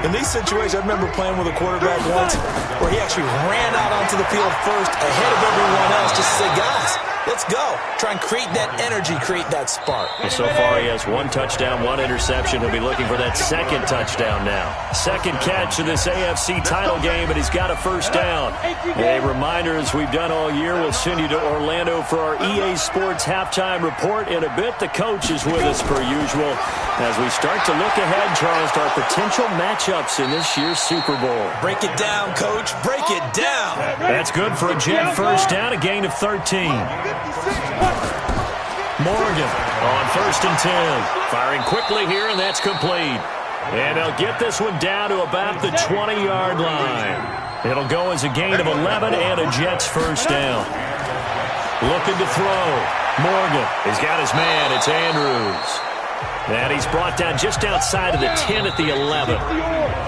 Speaker 5: In these situations, I remember playing with a quarterback once where he actually ran out onto the field first ahead of everyone else just to say, guys, let's go. Try and create that energy, create that spark.
Speaker 4: Well, so far he has 1 touchdown, 1 interception. He'll be looking for that 2nd touchdown now. 2nd catch of this AFC title game, and he's got a first down. A reminder, as we've done all year, we'll send you to Orlando for our EA Sports halftime report. In a bit, the coach is with us per usual as we start to look ahead, Charles, to our potential matchups in this year's Super Bowl.
Speaker 5: Break it down, Coach. Break it down.
Speaker 4: That's good for a Jet first down, a gain of 13. Morgan on 1st and 10. Firing quickly here, and that's complete. And they'll get this one down to about the 20-yard line. It'll go as a gain of 11 and a Jets first down. Looking to throw. Morgan, he's got his man. It's Andrews. And he's brought down just outside of the 10 at the 11.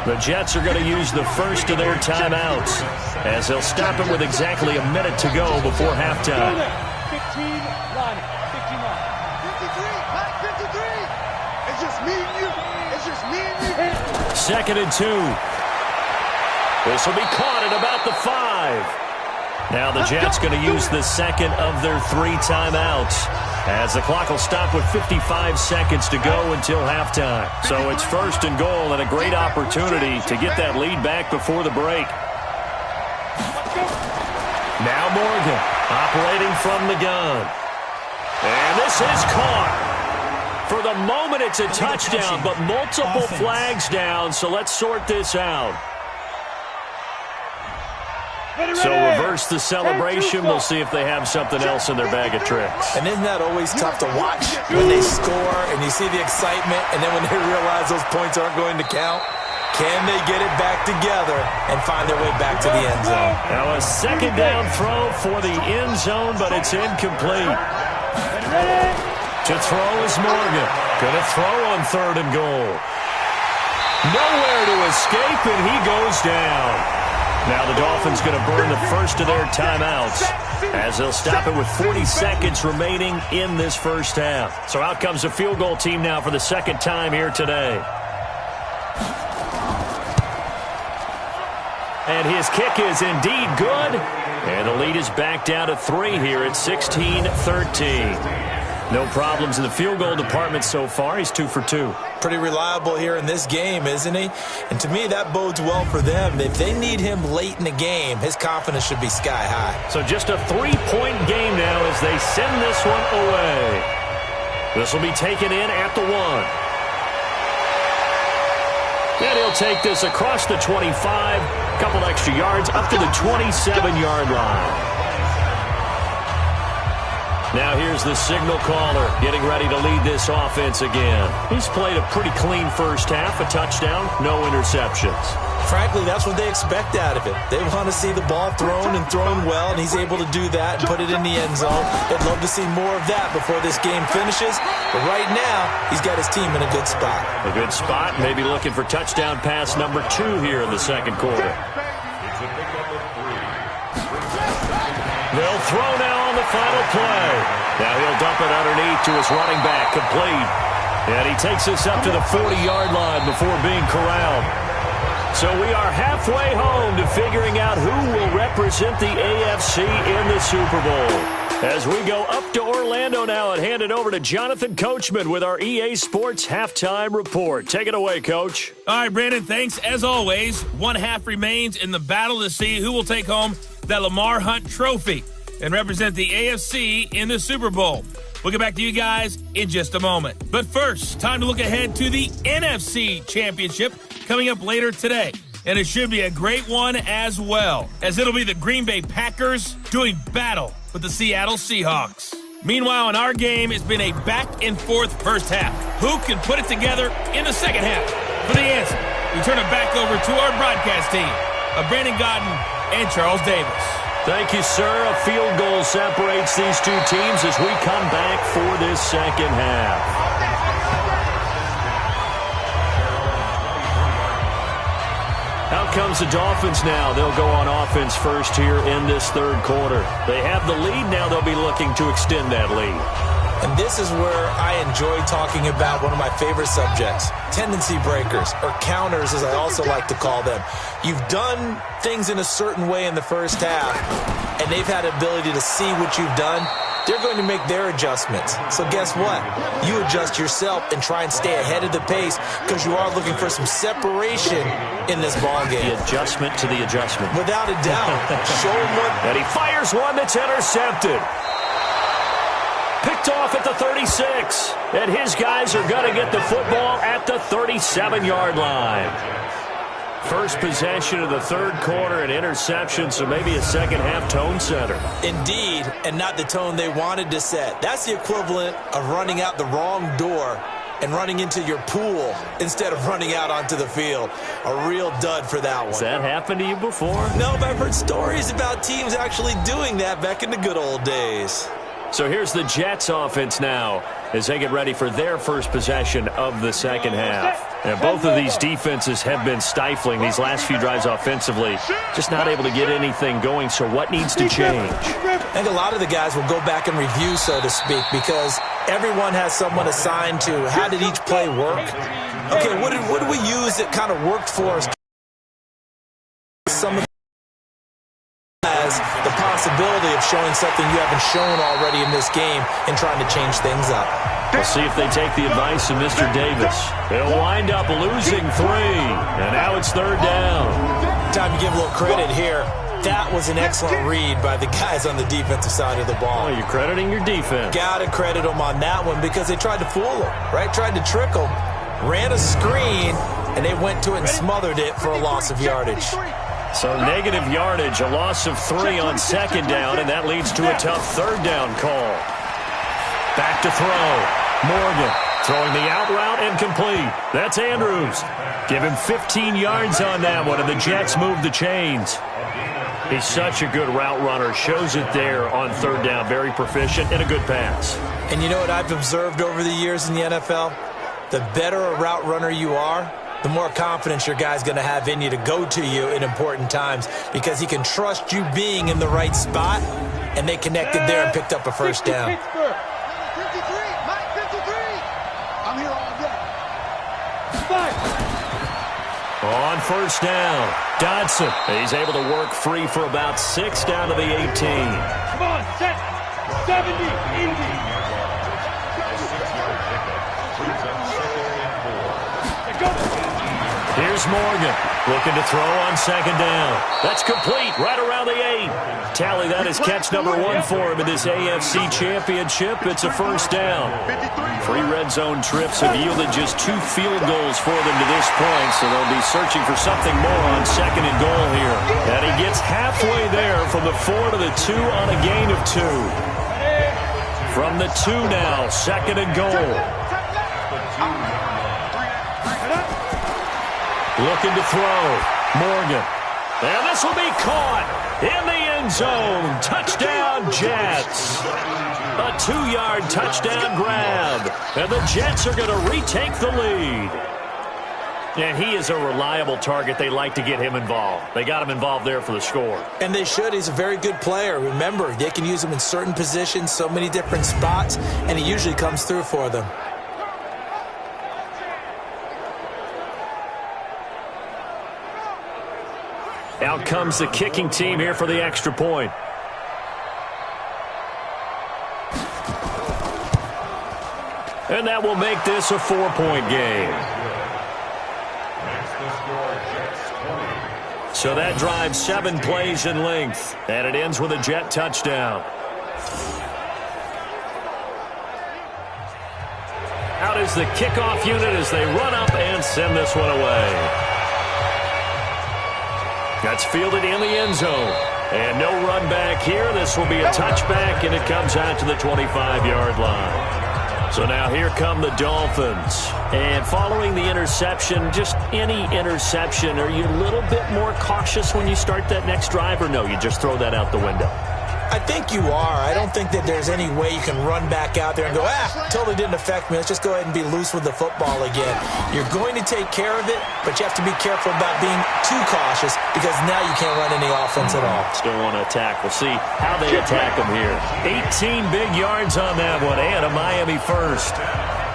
Speaker 4: The Jets are going to use the first of their timeouts as they'll stop him with exactly a minute to go before halftime.
Speaker 6: 15 line. 15 line.
Speaker 2: 53. It's just me and you. It's just me and you.
Speaker 4: Second and 2. This will be caught at about the 5. Now the Jets going to use the second of their 3 timeouts as the clock will stop with 55 seconds to go until halftime. So it's first and goal and a great opportunity to get that lead back before the break. Now Morgan operating from the gun. And this is caught. For the moment it's a touchdown, but multiple flags down, so let's sort this out. So reverse the celebration. We'll see if they have something else in their bag of tricks.
Speaker 5: And isn't that always tough to watch when they score and you see the excitement and then when they realize those points aren't going to count? Can they get it back together and find their way back to the end zone?
Speaker 4: Now a second down throw for the end zone, but it's incomplete. To throw is Morgan. Going to throw on third and goal. Nowhere to escape, and he goes down. Now the Dolphins going to burn the first of their timeouts as they'll stop it with 40 seconds remaining in this first half. So out comes the field goal team now for the second time here today. And his kick is indeed good. And the lead is back down to 3 here at 16-13. No problems in the field goal department so far. He's 2 for 2.
Speaker 5: Pretty reliable here in this game, isn't he? And to me, that bodes well for them. If they need him late in the game, his confidence should be sky high.
Speaker 4: So just a 3-point game now as they send this one away. This will be taken in at the 1. And he'll take this across the 25, a couple extra yards, up to the 27-yard line. Now here's the signal caller getting ready to lead this offense again. He's played a pretty clean first half, a touchdown, no interceptions.
Speaker 5: Frankly, that's what they expect out of it. They want to see the ball thrown and thrown well, and he's able to do that and put it in the end zone. They'd love to see more of that before this game finishes. But right now, he's got his team in a good spot.
Speaker 4: A good spot, maybe looking for touchdown pass number 2 here in the second quarter. They'll throw now on the final play. Now he'll dump it underneath to his running back, complete. And he takes this up to the 40-yard line before being corralled. So we are halfway home to figuring out who will represent the AFC in the Super Bowl. As we go up to Orlando now and hand it over to Jonathan Coachman with our EA Sports Halftime Report. Take it away, Coach.
Speaker 3: All right, Brandon, thanks. As always, one half remains in the battle to see who will take home that Lamar Hunt trophy and represent the AFC in the Super Bowl. We'll get back to you guys in just a moment. But first, time to look ahead to the NFC Championship coming up later today. And it should be a great one as well, as it'll be the Green Bay Packers doing battle with the Seattle Seahawks. Meanwhile, in our game, it's been a back-and-forth first half. Who can put it together in the second half? For the answer, we turn it back over to our broadcast team of Brandon Godden and Charles Davis.
Speaker 4: Thank you, sir. A field goal separates these two teams as we come back for this second half. Out comes the Dolphins now. They'll go on offense first here in this third quarter. They have the lead. Now they'll be looking to extend that lead.
Speaker 5: And this is where I enjoy talking about one of my favorite subjects, tendency breakers, or counters as I also like to call them. You've done things in a certain way in the first half, and they've had the ability to see what you've done. They're going to make their adjustments. So guess what? You adjust yourself and try and stay ahead of the pace because you are looking for some separation in this ballgame.
Speaker 4: The adjustment to the adjustment.
Speaker 5: Without a doubt. Show him what...
Speaker 4: And he fires one that's intercepted. Picked off at the 36. And his guys are going to get the football at the 37-yard line. First possession of the third quarter, an interception, so maybe a second-half tone setter.
Speaker 5: Indeed, and not the tone they wanted to set. That's the equivalent of running out the wrong door and running into your pool instead of running out onto the field. A real dud for that one.
Speaker 4: Has that happened to you before?
Speaker 5: No, but I've heard stories about teams actually doing that back in the good old days.
Speaker 4: So here's the Jets offense now as they get ready for their first possession of the second half. And both of these defenses have been stifling these last few drives offensively. Just not able to get anything going, so what needs to change?
Speaker 5: I think a lot of the guys will go back and review, so to speak, because everyone has someone assigned to how did each play work. Okay, what did we use that kind of worked for us? Some of as the possibility of showing something you haven't shown already in this game and trying to change things up.
Speaker 4: We'll see if they take the advice of Mr. Davis. They'll wind up losing 3, and now it's third down.
Speaker 5: Time to give a little credit here. That was an excellent read by the guys on the defensive side of the ball.
Speaker 4: Oh, you're crediting your defense.
Speaker 5: Got to credit them on that one because they tried to fool them, right? Tried to trick them, ran a screen, and they went to it and smothered it for a loss of yardage.
Speaker 4: So negative yardage, a loss of 3 on second down, and that leads to a tough third down call. Back to throw. Morgan throwing the out route and complete. That's Andrews. Give him 15 yards on that one, and the Jets move the chains. He's such a good route runner. Shows it there on third down. Very proficient and a good pass.
Speaker 5: And you know what I've observed over the years in the NFL? The better a route runner you are, the more confidence your guy's going to have in you to go to you in important times because he can trust you being in the right spot, and they connected there and picked up a first down.
Speaker 2: 53, Mike 53. I'm here all day.
Speaker 6: 5.
Speaker 4: On first down, Dodson. He's able to work free for about 6 down to the 18.
Speaker 6: Come on, set. 70, Indy.
Speaker 4: Here's Morgan looking to throw on second down. That's complete right around the 8. Tally, that is catch number 1 for him in this AFC Championship. It's a first down. 3 red zone trips have yielded just 2 field goals for them to this point, so they'll be searching for something more on second and goal here. And he gets halfway there from the 4 to the 2 on a gain of 2. From the 2 now, second and goal. Looking to throw. Morgan. And this will be caught in the end zone. Touchdown, Jets. A 2-yard touchdown grab. And the Jets are going to retake the lead. And he is a reliable target. They like to get him involved. They got him involved there for the score.
Speaker 5: And they should. He's a very good player. Remember, they can use him in certain positions, so many different spots, and he usually comes through for them.
Speaker 4: Out comes the kicking team here for the extra point. And that will make this a 4-point game. So that drives 7 plays in length, and it ends with a Jet touchdown. Out is the kickoff unit as they run up and send this one away. That's fielded in the end zone. And no run back here. This will be a touchback, and it comes out to the 25-yard line. So now here come the Dolphins. And following the interception, just any interception, are you a little bit more cautious when you start that next drive, or no, you just throw that out the window?
Speaker 5: I think you are. I don't think that there's any way you can run back out there and go, totally didn't affect me. Let's just go ahead and be loose with the football again. You're going to take care of it, but you have to be careful about being too cautious because now you can't run any offense at all.
Speaker 4: Still want to attack. We'll see how they attack them here. 18 big yards on that one, and a Miami first.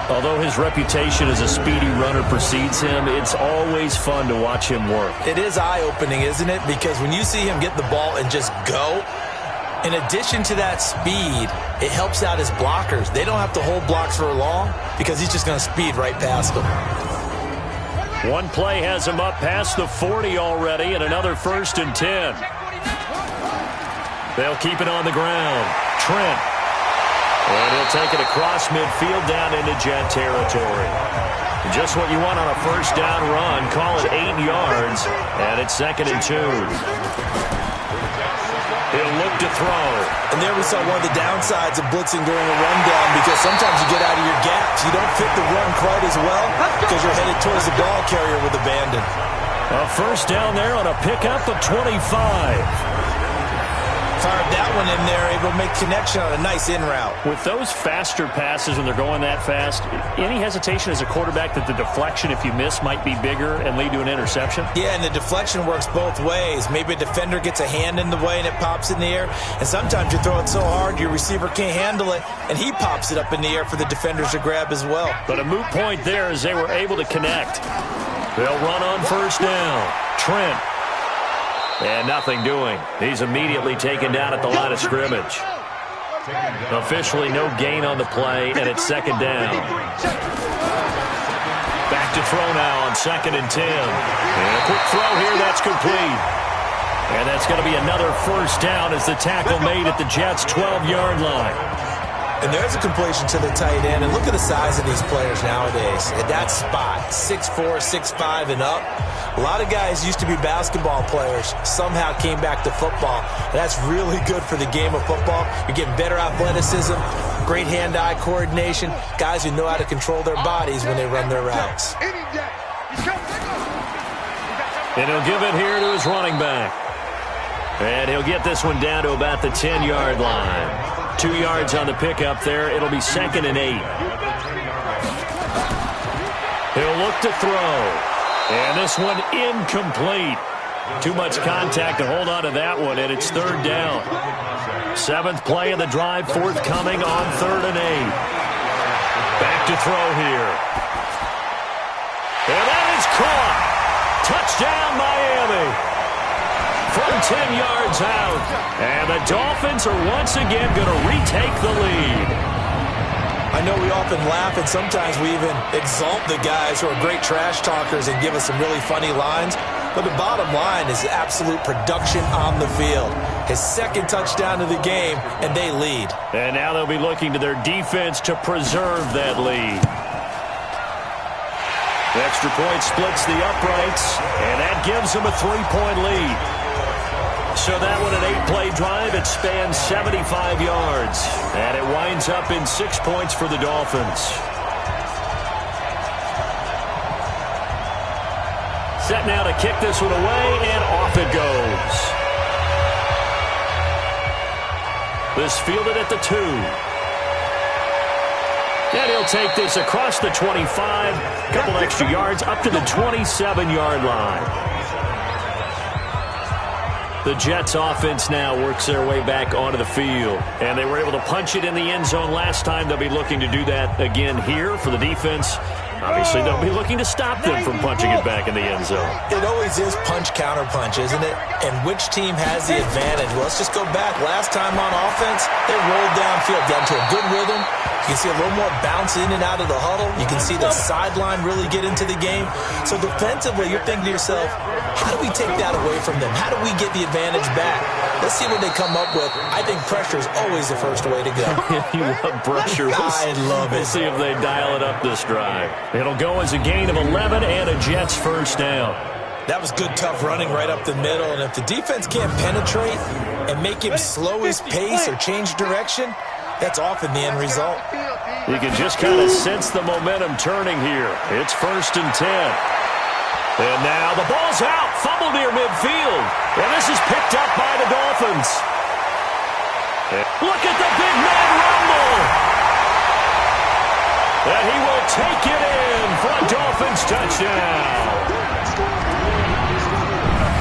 Speaker 4: Although his reputation as a speedy runner precedes him, it's always fun to watch him work.
Speaker 5: It is eye-opening, isn't it? Because when you see him get the ball and just go, in addition to that speed, it helps out his blockers. They don't have to hold blocks for long because he's just going to speed right past them.
Speaker 4: One play has him up past the 40 already, and another 1st and 10. They'll keep it on the ground. Trent. And he'll take it across midfield down into Jet territory. Just what you want on a first down run. Call it 8 yards, and it's 2nd and 2. He'll look to throw.
Speaker 5: And there we saw one of the downsides of blitzing during a rundown because sometimes you get out of your gaps. You don't fit the run quite as well because you're headed towards the ball carrier with abandon.
Speaker 4: A first down there on a pickup of 25.
Speaker 5: Fired that one in there, able to make connection on a nice in route.
Speaker 4: With those faster passes when they're going that fast, any hesitation as a quarterback that the deflection, if you miss, might be bigger and lead to an interception?
Speaker 5: Yeah, and the deflection works both ways. Maybe a defender gets a hand in the way and it pops in the air, and sometimes you throw it so hard your receiver can't handle it, and he pops it up in the air for the defenders to grab as well.
Speaker 4: But a moot point there as they were able to connect. They'll run on first down. Trent. And nothing doing. He's immediately taken down at the line of scrimmage. Officially no gain on the play, and it's second down. Back to throw now on 2nd and 10. And a quick throw here, that's complete. And that's going to be another first down as the tackle made at the Jets' 12-yard line.
Speaker 5: And there's a completion to the tight end. And look at the size of these players nowadays. At that spot, 6'4", 6'5", and up. A lot of guys used to be basketball players, somehow came back to football. And that's really good for the game of football. You're getting better athleticism, great hand-eye coordination, guys who know how to control their bodies when they run their routes.
Speaker 4: And he'll give it here to his running back. And he'll get this one down to about the 10-yard line. 2 yards on the pickup there. It'll be 2nd and 8. He'll look to throw. And this one incomplete. Too much contact to hold on to that one, and it's 3rd down. 7th play of the drive, forthcoming on 3rd and 8. Back to throw here. And that is caught. Touchdown, Miami. From 10 yards out. And the Dolphins are once again going to retake the lead.
Speaker 5: I know we often laugh, and sometimes we even exalt the guys who are great trash talkers and give us some really funny lines. But the bottom line is absolute production on the field. His 2nd touchdown of the game, and they lead.
Speaker 4: And now they'll be looking to their defense to preserve that lead. The extra point splits the uprights, and that gives them a 3-point lead. So that one, an 8-play drive, it spans 75 yards. And it winds up in 6 points for the Dolphins. Set now to kick this one away, and off it goes. This fielded at the 2. And he'll take this across the 25, a couple extra yards, up to the 27-yard line. The Jets offense now works their way back onto the field. And they were able to punch it in the end zone last time. They'll be looking to do that again here for the defense. Obviously, they'll be looking to stop them from punching it back in the end zone.
Speaker 5: It always is punch-counter-punch, isn't it? And which team has the advantage? Well, let's just go back. Last time on offense, they rolled downfield, got into a good rhythm. You can see a little more bounce in and out of the huddle. You can see the sideline really get into the game. So defensively, you're thinking to yourself, how do we take that away from them? How do we get the advantage back? Let's see what they come up with. I think pressure is always the first way to go.
Speaker 4: You love pressure.
Speaker 5: I love it.
Speaker 4: We'll see if they dial it up this drive. It'll go as a gain of 11 and a Jets first down.
Speaker 5: That was good, tough running right up the middle. And if the defense can't penetrate and make him slow his pace or change direction, that's often the end result.
Speaker 4: You can just kind of sense the momentum turning here. It's 1st and 10. And now the ball's out. Fumble near midfield. And this is picked up by the Dolphins. Look at the big man rumble. And he will take it in for a Dolphins touchdown.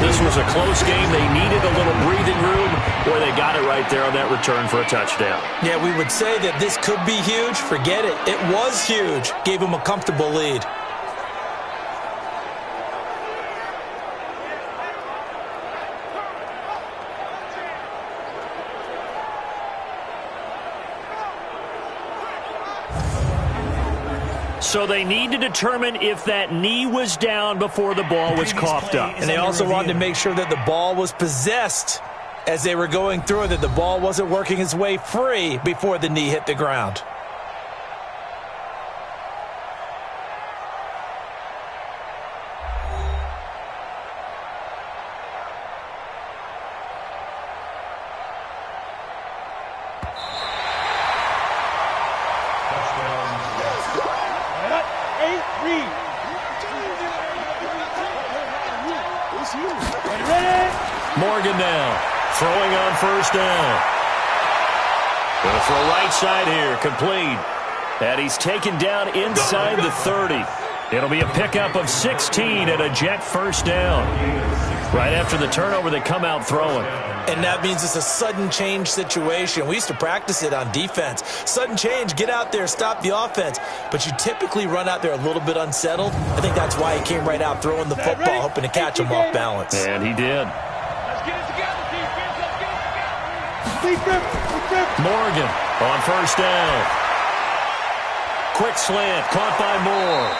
Speaker 4: This was a close game. They needed a little breathing room, or they got it right there on that return for a touchdown.
Speaker 5: Yeah, we would say that this could be huge. Forget it. It was huge. Gave them a comfortable lead.
Speaker 4: So they need to determine if that knee was down before the ball was coughed up.
Speaker 5: And they also wanted to make sure that the ball was possessed as they were going through it, that the ball wasn't working its way free before the knee hit the ground.
Speaker 4: Morgan now, throwing on first down. Going to throw right side here, complete. And he's taken down inside the 30. It'll be a pickup of 16 and a jet first down. Right after the turnover, they come out throwing.
Speaker 5: And that means it's a sudden change situation. We used to practice it on defense. Sudden change, get out there, stop the offense. But you typically run out there a little bit unsettled. I think that's why he came right out throwing the football, hoping to catch him off balance.
Speaker 4: And he did.
Speaker 6: Let's get it together, defense. Let's get it together.
Speaker 4: Morgan on first down. Quick slant, caught by Moore.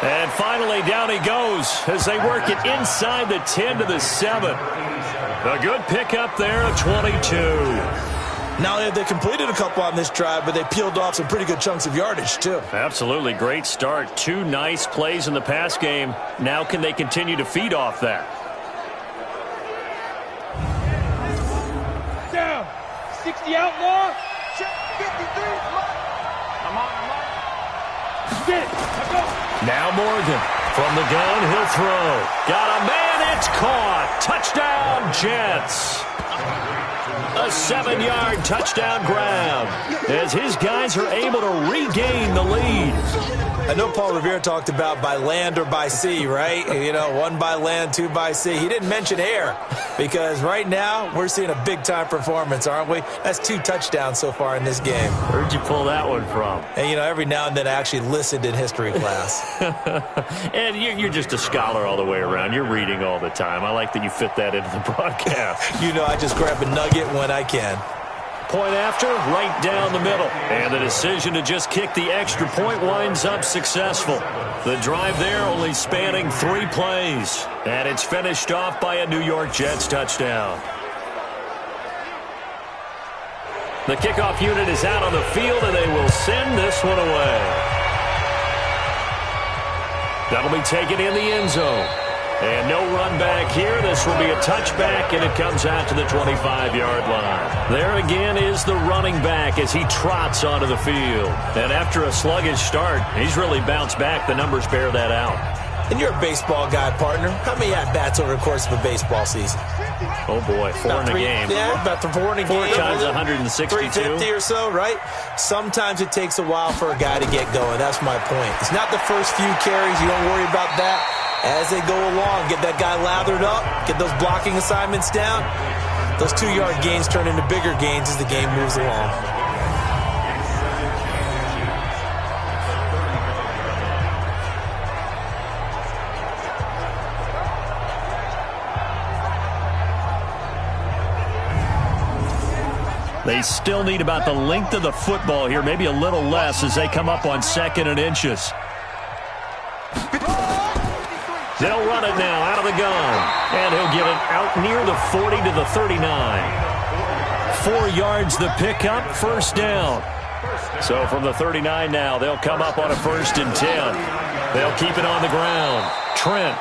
Speaker 4: And finally, down he goes as they work it inside the 10 to the 7. A good pickup there of 22.
Speaker 5: Not only have they completed a couple on this drive, but they peeled off some pretty good chunks of yardage, too.
Speaker 4: Absolutely great start. 2 nice plays in the pass game. Now can they continue to feed off that?
Speaker 6: Down. 60 outlaw. Check 53. I'm on. Get it. Let's go.
Speaker 4: Now Morgan from the gun, he'll throw. Got a man, it's caught. Touchdown, Jets. A 7-yard touchdown grab as his guys are able to regain the lead.
Speaker 5: I know Paul Revere talked about by land or by sea, right? You know, 1 by land, 2 by sea. He didn't mention air because right now we're seeing a big-time performance, aren't we? That's 2 touchdowns so far in this game.
Speaker 4: Where'd you pull that one from?
Speaker 5: And, you know, every now and then I actually listened in history class.
Speaker 4: And you're just a scholar all the way around. You're reading all the time. I like that you fit that into the broadcast.
Speaker 5: You know, I just grab a nugget when I can.
Speaker 4: Point after, right down the middle. And the decision to just kick the extra point winds up successful. The drive there only spanning 3 plays. And it's finished off by a New York Jets touchdown. The kickoff unit is out on the field, and they will send this one away. That'll be taken in the end zone. And no run back here. This will be a touchback, and it comes out to the 25-yard line. There again is the running back as he trots onto the field. And after a sluggish start, he's really bounced back. The numbers bear that out.
Speaker 5: And you're a baseball guy, partner. How many at-bats over the course of a baseball season?
Speaker 4: Oh, boy, 4 in a game.
Speaker 5: Yeah, about 4 in a game.
Speaker 4: 4 times 162.
Speaker 5: 350 or so, right? Sometimes it takes a while for a guy to get going. That's my point. It's not the first few carries. You don't worry about that. As they go along, get that guy lathered up, get those blocking assignments down. Those 2-yard gains turn into bigger gains as the game moves along.
Speaker 4: They still need about the length of the football here, maybe a little less as they come up on 2nd and inches. They'll run it now out of the gun. And he'll get it out near the 40 to the 39. 4 yards the pickup, first down. So from the 39 now, they'll come up on a 1st and 10. They'll keep it on the ground. Trent.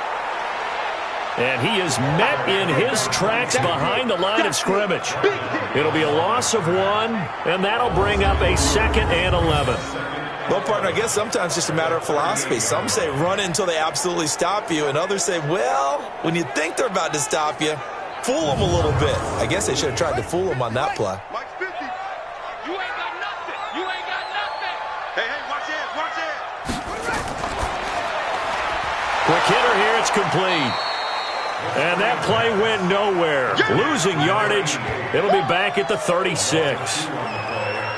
Speaker 4: And he is met in his tracks behind the line of scrimmage. It'll be a loss of 1, and that'll bring up a 2nd and 11.
Speaker 5: Well, partner, I guess sometimes it's just a matter of philosophy. Some say run until they absolutely stop you, and others say, well, when you think they're about to stop you, fool them a little bit. I guess they should have tried to fool them on that play.
Speaker 2: Mike's 50.
Speaker 6: You ain't got nothing. You ain't got nothing.
Speaker 2: Hey, watch it, watch it.
Speaker 4: Quick hitter here, it's complete. And that play went nowhere. Losing yardage, it'll be back at the 36.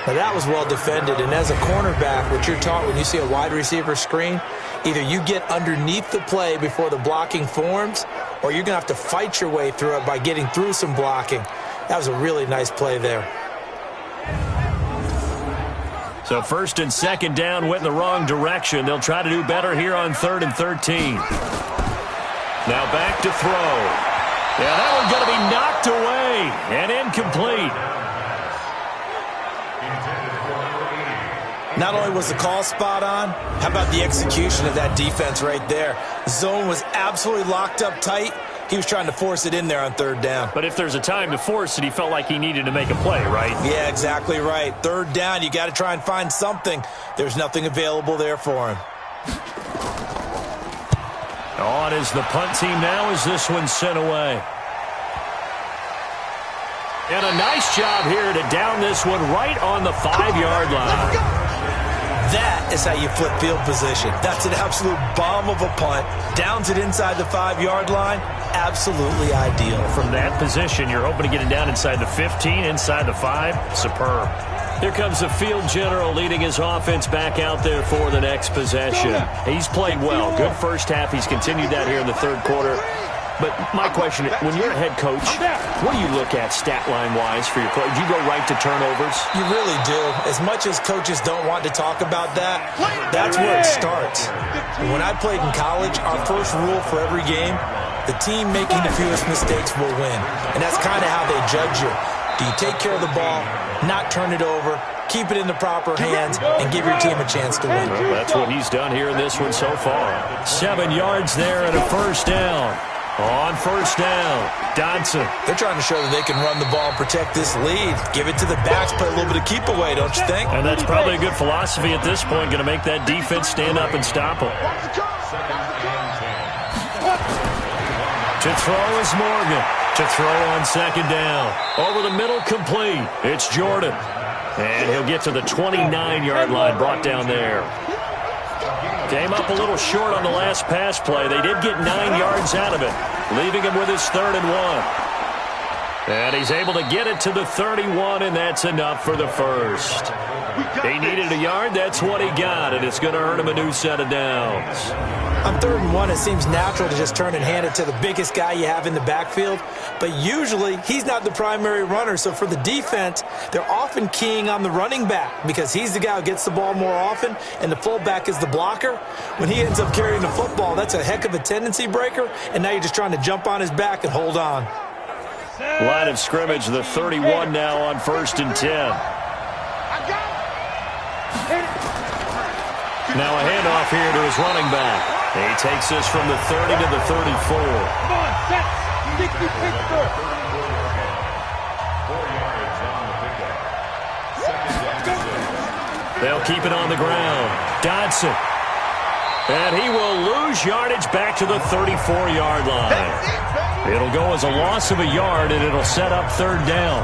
Speaker 5: Now, that was well defended, and as a cornerback, what you're taught when you see a wide receiver screen, either you get underneath the play before the blocking forms, or you're going to have to fight your way through it by getting through some blocking. That was a really nice play there.
Speaker 4: So 1st and 2nd down went in the wrong direction. They'll try to do better here on 3rd and 13. Now back to throw. Yeah, that one's going to be knocked away and incomplete.
Speaker 5: Not only was the call spot on, how about the execution of that defense right there? The zone was absolutely locked up tight. He was trying to force it in there on 3rd down.
Speaker 4: But if there's a time to force it, he felt like he needed to make a play, right?
Speaker 5: Yeah, exactly right. 3rd down, you got to try and find something. There's nothing available there for him.
Speaker 4: On is the punt team now as this one's sent away. And a nice job here to down this one right on the 5-yard line.
Speaker 5: That is how you flip field position. That's an absolute bomb of a punt. Downs it inside the 5-yard line. Absolutely ideal.
Speaker 4: From that position, you're hoping to get it down inside the 15, inside the 5. Superb. Here comes the field general leading his offense back out there for the next possession. He's played well. Good first half. He's continued that here in the third quarter. But my question, when you're a head coach, what do you look at stat line-wise for your play? Do you go right to turnovers?
Speaker 5: You really do. As much as coaches don't want to talk about that, that's where it starts. When I played in college, our first rule for every game, the team making the fewest mistakes will win. And that's kind of how they judge you. Do you take care of the ball, not turn it over, keep it in the proper hands, and give your team a chance to win?
Speaker 4: Well, that's what he's done here in this one so far. 7 yards there and a first down. On first down, Dodson.
Speaker 5: They're trying to show that they can run the ball and protect this lead. Give it to the backs, play a little bit of keep away, don't you think?
Speaker 4: And that's probably a good philosophy at this point, going to make that defense stand up and stop them. To throw is Morgan. To throw on second down. Over the middle, complete. It's Jordan. And he'll get to the 29-yard line, brought down there. Came up a little short on the last pass play. They did get 9 yards out of it, leaving him with his 3rd and 1. And he's able to get it to the 31, and that's enough for the first. He needed a yard. That's what he got, and it's going to earn him a new set of downs.
Speaker 5: On 3rd and 1, it seems natural to just turn and hand it to the biggest guy you have in the backfield. But usually, he's not the primary runner. So for the defense, they're often keying on the running back because he's the guy who gets the ball more often, and the fullback is the blocker. When he ends up carrying the football, that's a heck of a tendency breaker, and now you're just trying to jump on his back and hold on.
Speaker 4: Line of scrimmage, the 31 now on 1st and 10. Now a handoff here to his running back. He takes this from the 30 to the 34.
Speaker 6: Come on, set. 60 Pittsburgh.
Speaker 4: They'll keep it on the ground. Dodson. And he will lose yardage back to the 34-yard line. It'll go as a loss of a yard, and it'll set up 3rd down.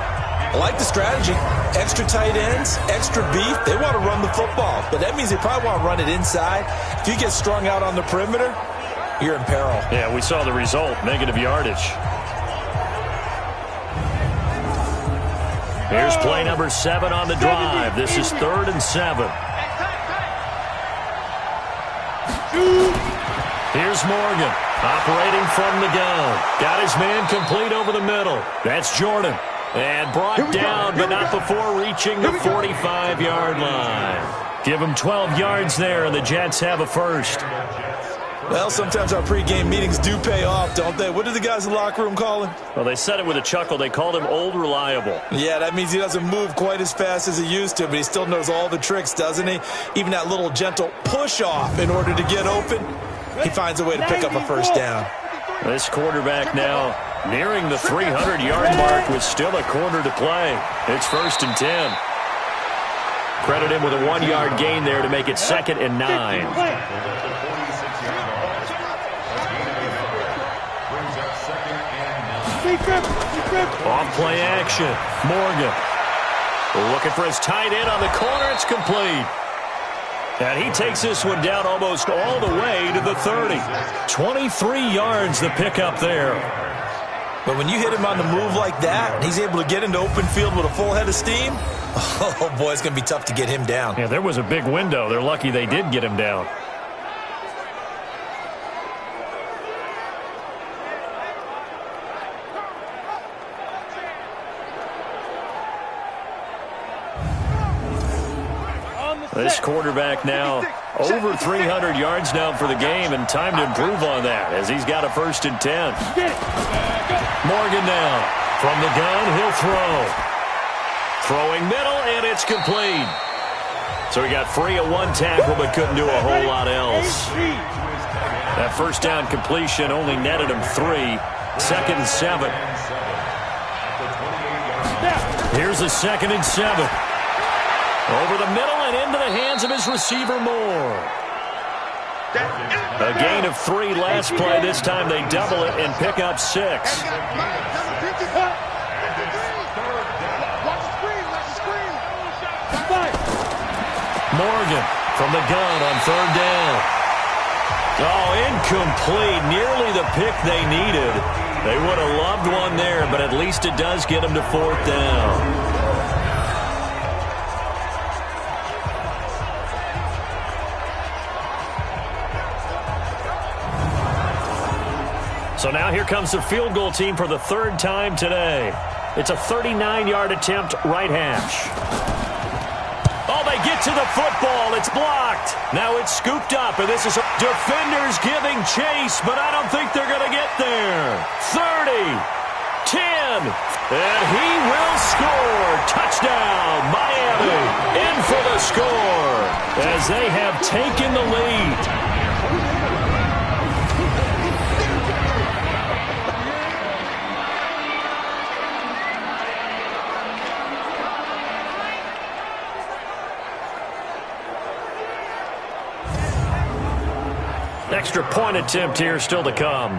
Speaker 5: I like the strategy. Extra tight ends, extra beef. They want to run the football, but that means they probably want to run it inside. If you get strung out on the perimeter, you're in peril.
Speaker 4: Yeah, we saw the result, negative yardage. Here's play number 7 on the drive. This is 3rd and 7. Here's Morgan, operating from the gun. Got his man complete over the middle. That's Jordan. And brought down, but not before reaching the 45-yard line. Give him 12 yards there, and the Jets have a first.
Speaker 5: Well, sometimes our pregame meetings do pay off, don't they? What did the guys in the locker room call him?
Speaker 4: Well, they said it with a chuckle. They called him Old Reliable.
Speaker 5: Yeah, that means he doesn't move quite as fast as he used to, but he still knows all the tricks, doesn't he? Even that little gentle push-off in order to get open, he finds a way to pick up a first down.
Speaker 4: This quarterback now nearing the 300-yard mark with still a quarter to play. It's 1st and 10. Credit him with a 1-yard gain there to make it 2nd and 9. Off play action. Morgan looking for his tight end on the corner. It's complete. And he takes this one down almost all the way to the 30. 23 yards the pickup there.
Speaker 5: But when you hit him on the move like that, and he's able to get into open field with a full head of steam, oh boy, it's going to be tough to get him down.
Speaker 4: Yeah, there was a big window. They're lucky they did get him down. This quarterback now over 300 yards now for the game, and time to improve on that as he's got a 1st and 10. Morgan now from the gun, he'll throw. Throwing middle, and it's complete. So he got free of 1 tackle but couldn't do a whole lot else. That first down completion only netted him 3. 2nd and 7. Here's a 2nd and 7. Over the middle and into the hands of his receiver, Moore. A gain of 3 last play. This time they double it and pick up 6. Morgan from the gun on third down. Oh, incomplete. Nearly the pick they needed. They would have loved one there, but at least it does get them to fourth down. So now here comes the field goal team for the third time today. It's a 39-yard attempt, right hash. Oh, they get to the football. It's blocked. Now it's scooped up, and this is defenders giving chase, but I don't think they're going to get there. 30, 10, and he will score. Touchdown, Miami, in for the score as they have taken the lead. Extra point attempt here still to come.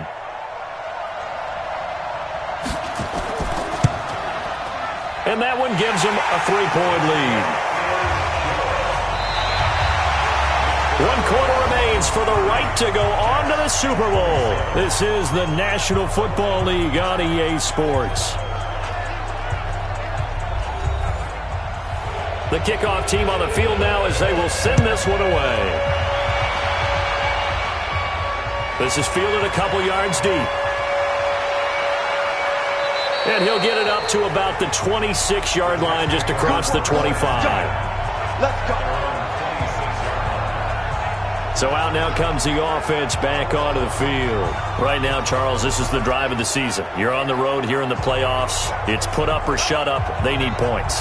Speaker 4: And that one gives them a 3-point lead. 1 quarter remains for the right to go on to the Super Bowl. This is the National Football League on EA Sports. The kickoff team on the field now as they will send this one away. This is fielded a couple yards deep. And he'll get it up to about the 26-yard line just across the 25.
Speaker 2: Let's go.
Speaker 4: So out now comes the offense back onto the field. Right now, Charles, this is the drive of the season. You're on the road here in the playoffs. It's put up or shut up. They need points.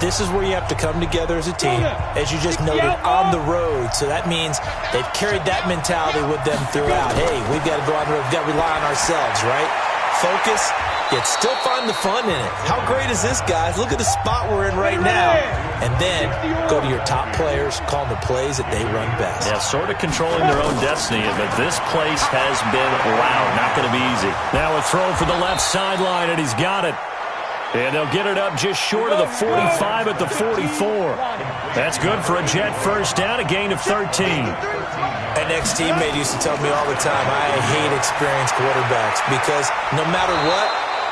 Speaker 5: This is where you have to come together as a team, as you just noted, on the road. So that means they've carried that mentality with them throughout. Hey, we've got to go on the road. We've got to rely on ourselves, right? Focus, yet still find the fun in it. How great is this, guys? Look at the spot we're in right now. And then go to your top players, call them the plays that they run best.
Speaker 4: Yeah, sort of controlling their own destiny, but this place has been loud. Not going to be easy. Now a throw for the left sideline, and he's got it. And they'll get it up just short of the 45 at the 44. That's good for a Jet first down, a gain of 13.
Speaker 5: An ex-teammate used to tell me all the time, I hate experienced quarterbacks because no matter what,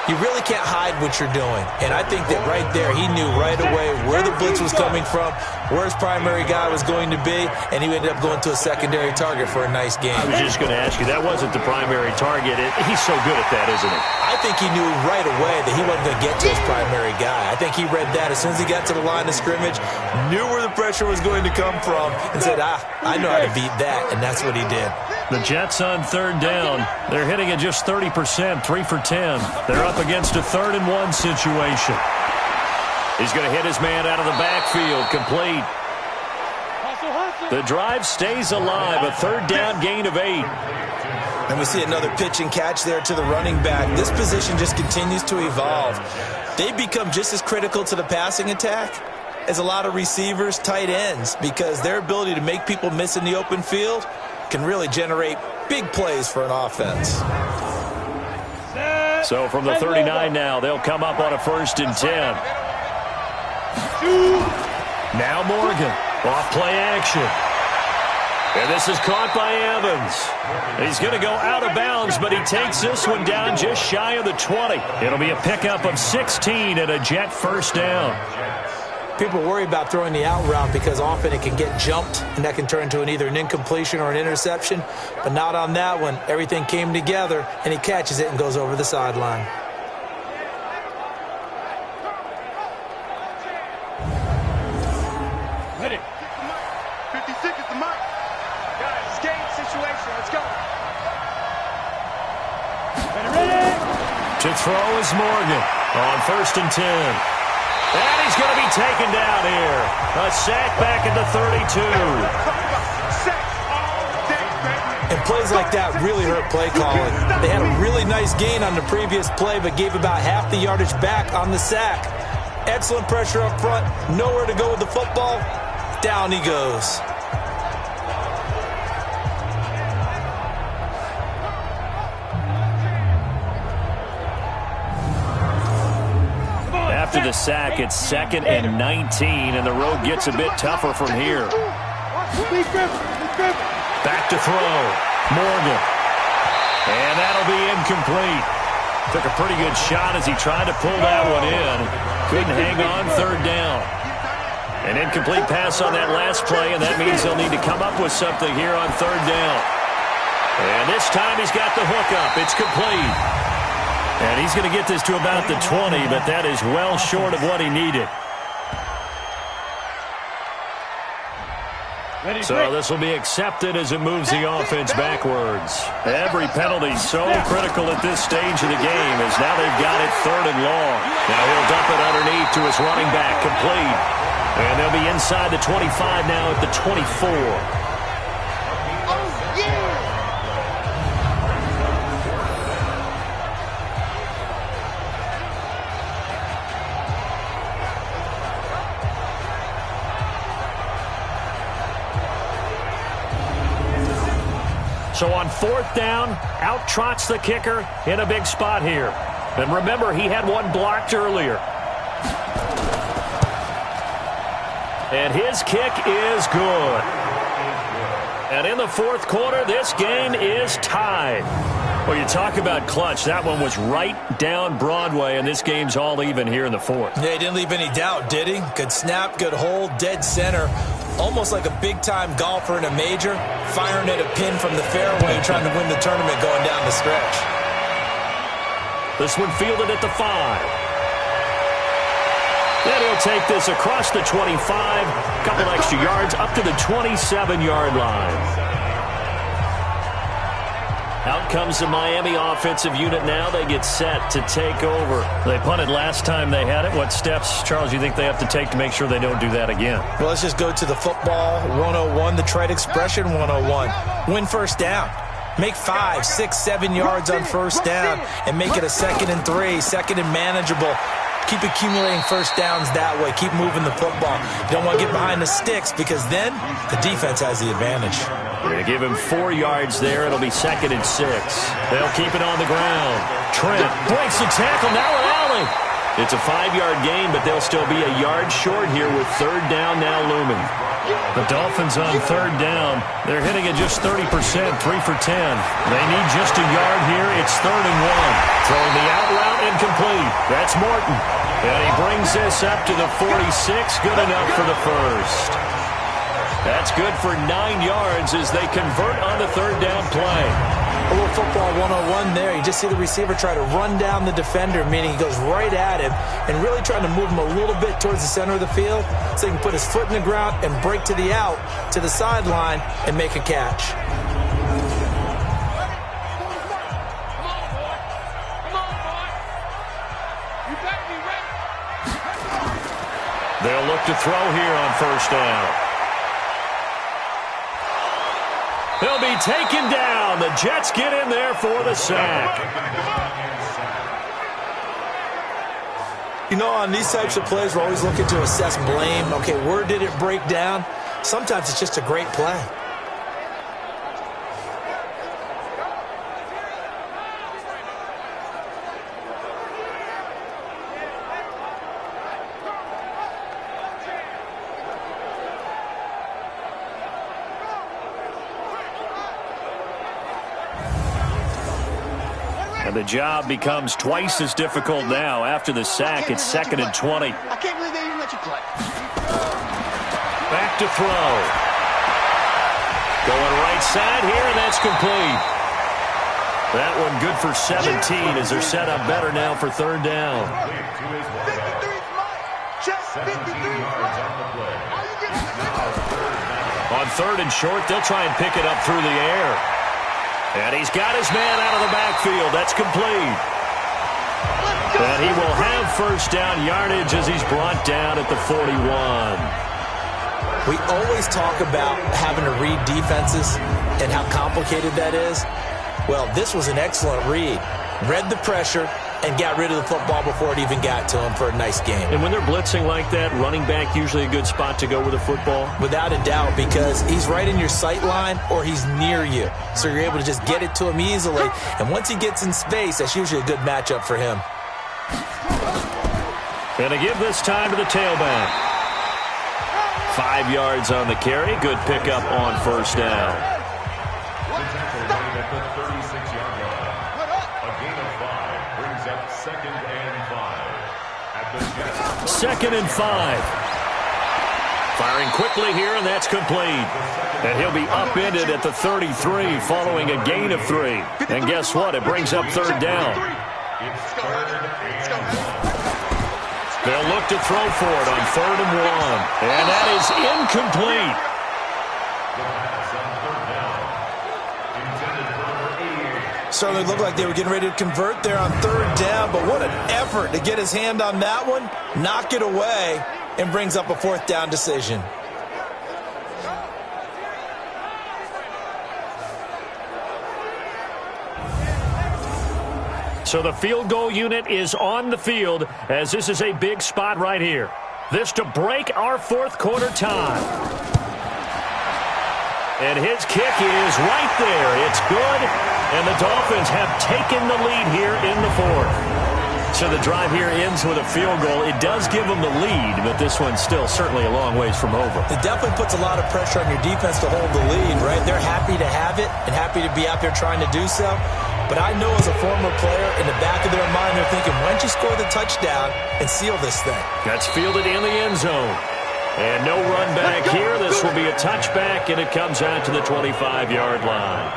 Speaker 5: you really can't hide what you're doing. And I think that right there, he knew right away where the blitz was coming from, where his primary guy was going to be, and he ended up going to a secondary target for a nice game.
Speaker 4: I was just going to ask you, that wasn't the primary target. He's so good at that, isn't he?
Speaker 5: I think he knew right away that he wasn't going to get to his primary guy. I think he read that as soon as he got to the line of scrimmage, knew where the pressure was going to come from, and said, I know how to beat that, and that's what he did.
Speaker 4: The Jets on third down. They're hitting at just 30%, 3 for 10. They're up against a 3rd and 1 situation. He's going to hit his man out of the backfield, complete. The drive stays alive, a 3rd down gain of 8.
Speaker 5: And we see another pitch and catch there to the running back. This position just continues to evolve. They become just as critical to the passing attack as a lot of receivers, tight ends, because their ability to make people miss in the open field can really generate big plays for an offense.
Speaker 4: So from the 39 now, they'll come up on a 1st and 10. Now Morgan, off play action. And this is caught by Evans. He's going to go out of bounds, but he takes this one down just shy of the 20. It'll be a pickup of 16 and a Jet first down.
Speaker 5: People worry about throwing the out route because often it can get jumped, and that can turn into either an incompletion or an interception. But not on that one. Everything came together, and he catches it and goes over the sideline.
Speaker 2: Ready. 50 seconds to mark. Guys, it's game situation. Let's go.
Speaker 6: Ready.
Speaker 4: To throw is Morgan on 1st and 10. And he's going to be taken down here. A sack back at the 32.
Speaker 5: And plays like that really hurt play calling. They had a really nice gain on the previous play, but gave about half the yardage back on the sack. Excellent pressure up front. Nowhere to go with the football. Down he goes.
Speaker 4: after the sack. It's 2nd and 19, and the road gets a bit tougher from here. Back to throw. Morgan. And that'll be incomplete. Took a pretty good shot as he tried to pull that one in. Couldn't hang on 3rd down. An incomplete pass on that last play, and that means they'll need to come up with something here on 3rd down. And this time he's got the hook up. It's complete. And he's going to get this to about the 20, but that is well short of what he needed. So this will be accepted as it moves the offense backwards. Every penalty so critical at this stage of the game as now they've got it 3rd and long. Now he'll dump it underneath to his running back, complete. And they'll be inside the 25 now at the 24. So on 4th down, out trots the kicker in a big spot here. And remember, he had one blocked earlier. And his kick is good. And in the 4th quarter, this game is tied. Well, you talk about clutch. That one was right down Broadway, and this game's all even here in the 4th.
Speaker 5: Yeah, he didn't leave any doubt, did he? Good snap, good hold, dead center. Almost like a big-time golfer in a major, firing at a pin from the fairway, trying to win the tournament going down the stretch.
Speaker 4: This one fielded at the 5. Then he'll take this across the 25, a couple extra yards, up to the 27-yard line. Out comes the Miami offensive unit now. They get set to take over. They punted last time they had it. What steps, Charles, you think they have to take to make sure they don't do that again?
Speaker 5: Well, let's just go to the football 101, the trade expression 101. Win 1st down. Make 5, 6, 7 yards on 1st down and make it a 2nd and 3, 2nd and manageable. Keep accumulating 1st downs that way. Keep moving the football. You don't want to get behind the sticks because then the defense has the advantage.
Speaker 4: We're going to give him 4 yards there. It'll be 2nd and 6. They'll keep it on the ground. Trent breaks the tackle. Now an alley. It's a 5-yard gain, but they'll still be a yard short here with 3rd down now looming. The Dolphins on 3rd down. They're hitting at just 30%, 3 for 10. They need just a yard here. It's 3rd and 1. Throwing the out route incomplete. That's Morton. And he brings this up to the 46. Good enough for the 1st. That's good for 9 yards as they convert on the 3rd down play.
Speaker 5: A little football 101 there. You just see the receiver try to run down the defender, meaning he goes right at him and really trying to move him a little bit towards the center of the field so he can put his foot in the ground and break to the out, to the sideline, and make a catch.
Speaker 4: They'll look to throw here on 1st down. He'll be taken down. The Jets get in there for the sack.
Speaker 5: You know, on these types of plays, we're always looking to assess blame. Okay, where did it break down? Sometimes it's just a great play.
Speaker 4: And the job becomes twice as difficult now. After the sack, it's 2nd and 20.
Speaker 2: I can't believe they even let you play.
Speaker 4: Back to throw. Going right side here, and that's complete. That one good for 17 as they're set up better now for 3rd down.
Speaker 2: 53 just 53
Speaker 4: On 3rd and short, they'll try and pick it up through the air. And he's got his man out of the backfield. That's complete. And he will have 1st down yardage as he's brought down at the 41.
Speaker 5: We always talk about having to read defenses and how complicated that is. Well, this was an excellent read. Read the pressure and got rid of the football before it even got to him for a nice game.
Speaker 4: And when they're blitzing like that, running back usually a good spot to go with the football?
Speaker 5: Without a doubt, because he's right in your sight line or he's near you. So you're able to just get it to him easily. And once he gets in space, that's usually a good matchup for him.
Speaker 4: And to give this time to the tailback. 5 yards on the carry. Good pickup on first down. Second and 5. Firing quickly here, and that's complete. And he'll be upended at the 33 following a gain of 3. And guess what? It brings up third down. They'll look to throw for it on 3rd and 1. And that is incomplete.
Speaker 5: Certainly looked like they were getting ready to convert there on 3rd down, but what an effort to get his hand on that one, knock it away, and brings up a 4th down decision.
Speaker 4: So the field goal unit is on the field as this is a big spot right here. This to break our 4th quarter tie. And his kick is right there. It's good. And the Dolphins have taken the lead here in the 4th. So the drive here ends with a field goal. It does give them the lead, but this one's still certainly a long ways from over.
Speaker 5: It definitely puts a lot of pressure on your defense to hold the lead, right? They're happy to have it and happy to be out there trying to do so. But I know as a former player, in the back of their mind, they're thinking, why don't you score the touchdown and seal this thing?
Speaker 4: That's fielded in the end zone. And no run back here. This will be a touchback, and it comes out to the 25-yard line.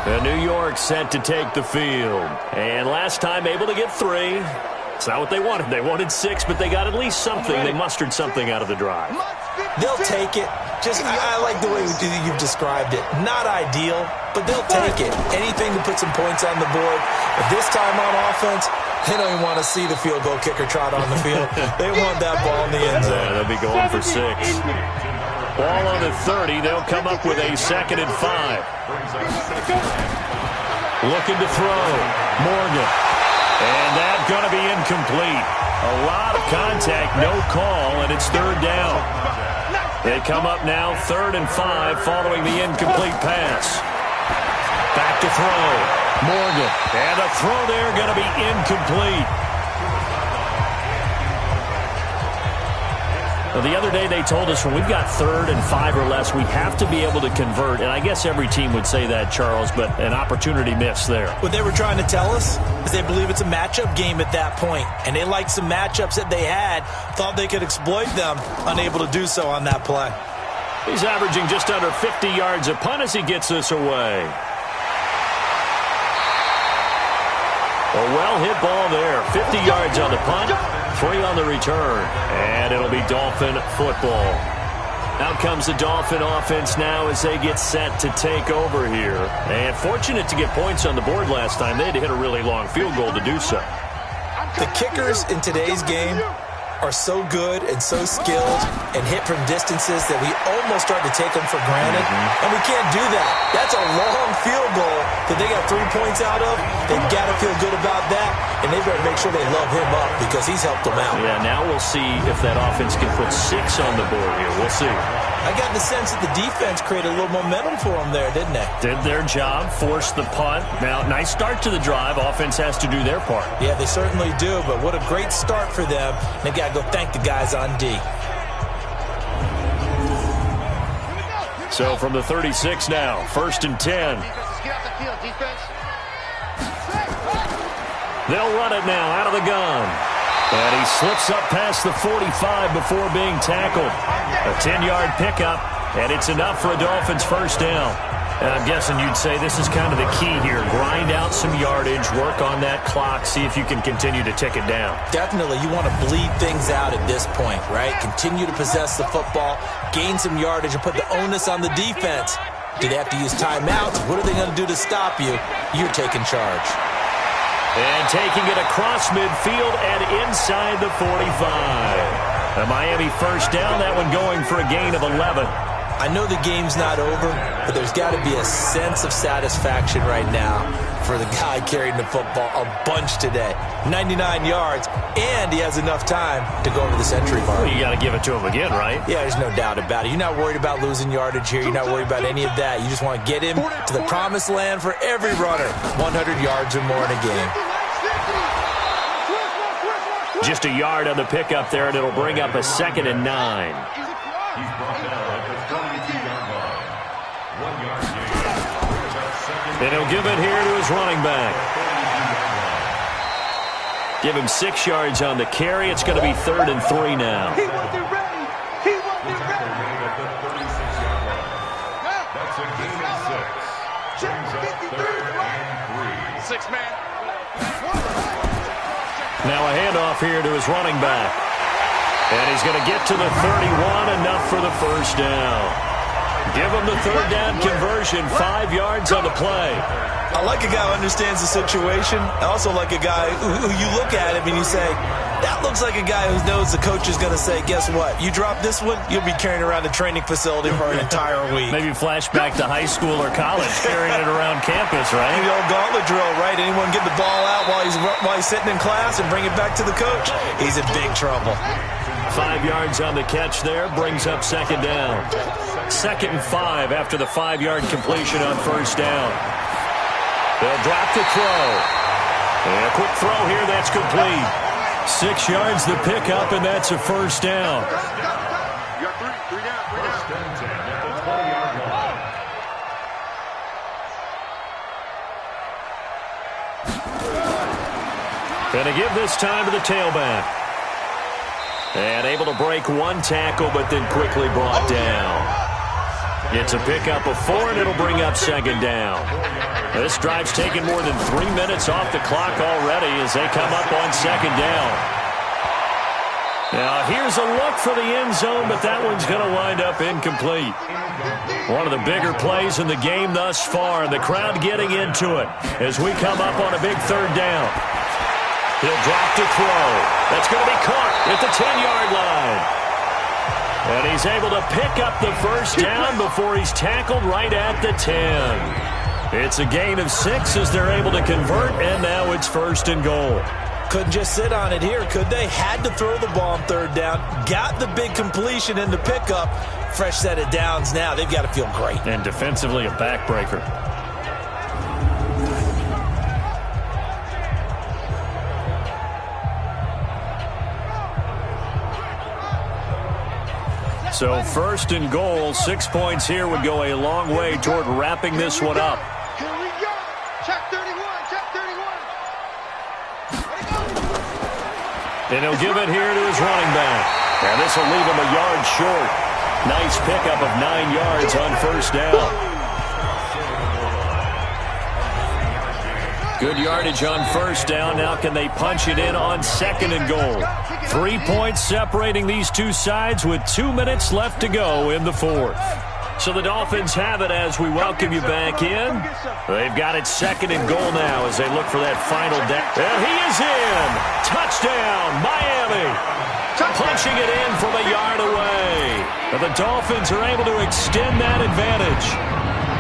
Speaker 4: And New York set to take the field. And last time able to get 3. It's not what they wanted. They wanted 6, but they got at least something. They mustered something out of the drive.
Speaker 5: They'll take it. I like the way you've described it. Not ideal, but they'll take it. Anything to put some points on the board. But this time on offense, they don't even want to see the field goal kicker trot on the field. They want that ball in the end zone.
Speaker 4: Yeah, they'll be going for 6. Ball on the 30. They'll come up with a 2nd and 5. Looking to throw. Morgan. And that's going to be incomplete. A lot of contact, no call, and it's 3rd down. They come up now 3rd and 5 following the incomplete pass. Back to throw. Morgan. And a throw there going to be incomplete. Well, the other day they told us when we've got 3rd and 5 or less, we have to be able to convert. And I guess every team would say that, Charles, but an opportunity missed there.
Speaker 5: What they were trying to tell us is they believe it's a matchup game at that point. And they liked some matchups that they had, thought they could exploit them, unable to do so on that play.
Speaker 4: He's averaging just under 50 yards a punt as he gets this away. A well-hit ball there. 50 yards on the punt, 3 on the return. And it'll be Dolphin football. Out comes the Dolphin offense now as they get set to take over here. And fortunate to get points on the board last time. They had to hit a really long field goal to do so.
Speaker 5: The kickers in today's game are so good and so skilled and hit from distances that we almost start to take them for granted. And we can't do that. That's a long field goal that they got 3 points out of. They've got to feel good about that, and they better make sure they love him up because he's helped them out.
Speaker 4: Yeah, now we'll see if that offense can put 6 on the board here. We'll see.
Speaker 5: I got the sense that the defense created a little momentum for them there, didn't they?
Speaker 4: Did their job, forced the punt. Now, nice start to the drive. Offense has to do their part.
Speaker 5: Yeah, they certainly do, but what a great start for them. They got to go thank the guys on D.
Speaker 4: So from the 36 now, 1st and 10. They'll run it now out of the gun. And he slips up past the 45 before being tackled. A 10-yard pickup, and it's enough for a Dolphins 1st down. And I'm guessing you'd say this is kind of the key here. Grind out some yardage, work on that clock, see if you can continue to tick it down.
Speaker 5: Definitely. You want to bleed things out at this point, right? Continue to possess the football, gain some yardage, and put the onus on the defense. Do they have to use timeouts? What are they going to do to stop you? You're taking charge.
Speaker 4: And taking it across midfield and inside the 45. A Miami 1st down, that one going for a gain of 11.
Speaker 5: I know the game's not over, but there's got to be a sense of satisfaction right now for the guy carrying the football a bunch today. 99 yards, and he has enough time to go over the century mark.
Speaker 4: Well, you got to give it to him again, right?
Speaker 5: Yeah, there's no doubt about it. You're not worried about losing yardage here. You're not worried about any of that. You just want to get him to the promised land for every runner. 100 yards or more in a game.
Speaker 4: Just a yard on the pickup there, and it'll bring up a 2nd and 9.
Speaker 7: He's brought down at the 32-yard line. 1 yard gain.
Speaker 4: And he'll give it here to his running back. Give him 6 yards on the carry. It's going to be 3rd and 3 now.
Speaker 6: He wasn't ready. He wasn't ready.
Speaker 7: At the 36-yard line. That's a gain of 6. Brings up 3rd and 3.
Speaker 2: 6 man.
Speaker 4: Now a handoff here to his running back. And he's going to get to the 31, enough for the first down. Give him the 3rd down conversion, 5 yards on the play.
Speaker 5: I like a guy who understands the situation. I also like a guy who you look at him and you say, that looks like a guy who knows the coach is going to say, guess what? You drop this one, you'll be carrying around a training facility for an entire week.
Speaker 4: Maybe flashback to high school or college, carrying it around campus, right?
Speaker 5: The old gauntlet drill, right? Anyone get the ball out while he's sitting in class and bring it back to the coach? He's in big trouble.
Speaker 4: 5 yards on the catch there, brings up 2nd down. 2nd and 5 after the 5-yard completion on 1st down. They'll drop the throw. And a quick throw here, that's complete. 6 yards the pickup, and that's a 1st down.
Speaker 2: You got 3 down.
Speaker 7: First and 10 at the 20-yard line.
Speaker 4: Going to give this time to the tailback. And able to break 1 tackle, but then quickly brought down. It's a pickup of 4, and it'll bring up 2nd down. This drive's taken more than 3 minutes off the clock already as they come up on 2nd down. Now, here's a look for the end zone, but that one's going to wind up incomplete. One of the bigger plays in the game thus far, and the crowd getting into it as we come up on a big 3rd down. He'll drop to throw. That's going to be caught at the 10-yard line. And he's able to pick up the 1st down before he's tackled right at the 10. It's a gain of 6 as they're able to convert, and now it's 1st and goal.
Speaker 5: Couldn't just sit on it here, could they? Had to throw the ball on 3rd down. Got the big completion in the pickup. Fresh set of downs now. They've got to feel great.
Speaker 4: And defensively a backbreaker. So 1st and goal, 6 points here would go a long way toward wrapping this one up.
Speaker 2: Here we go. Check 31. Check 31.
Speaker 4: And he'll give it here to his running back. And this will leave him a yard short. Nice pickup of 9 yards on 1st down. Good yardage on 1st down. Now can they punch it in on 2nd and goal? 3 points separating these two sides with 2 minutes left to go in the 4th. So the Dolphins have it as we welcome you back in. They've got it 2nd and goal now as they look for that final down. And he is in. Touchdown, Miami. Punching it in from a yard away. And the Dolphins are able to extend that advantage.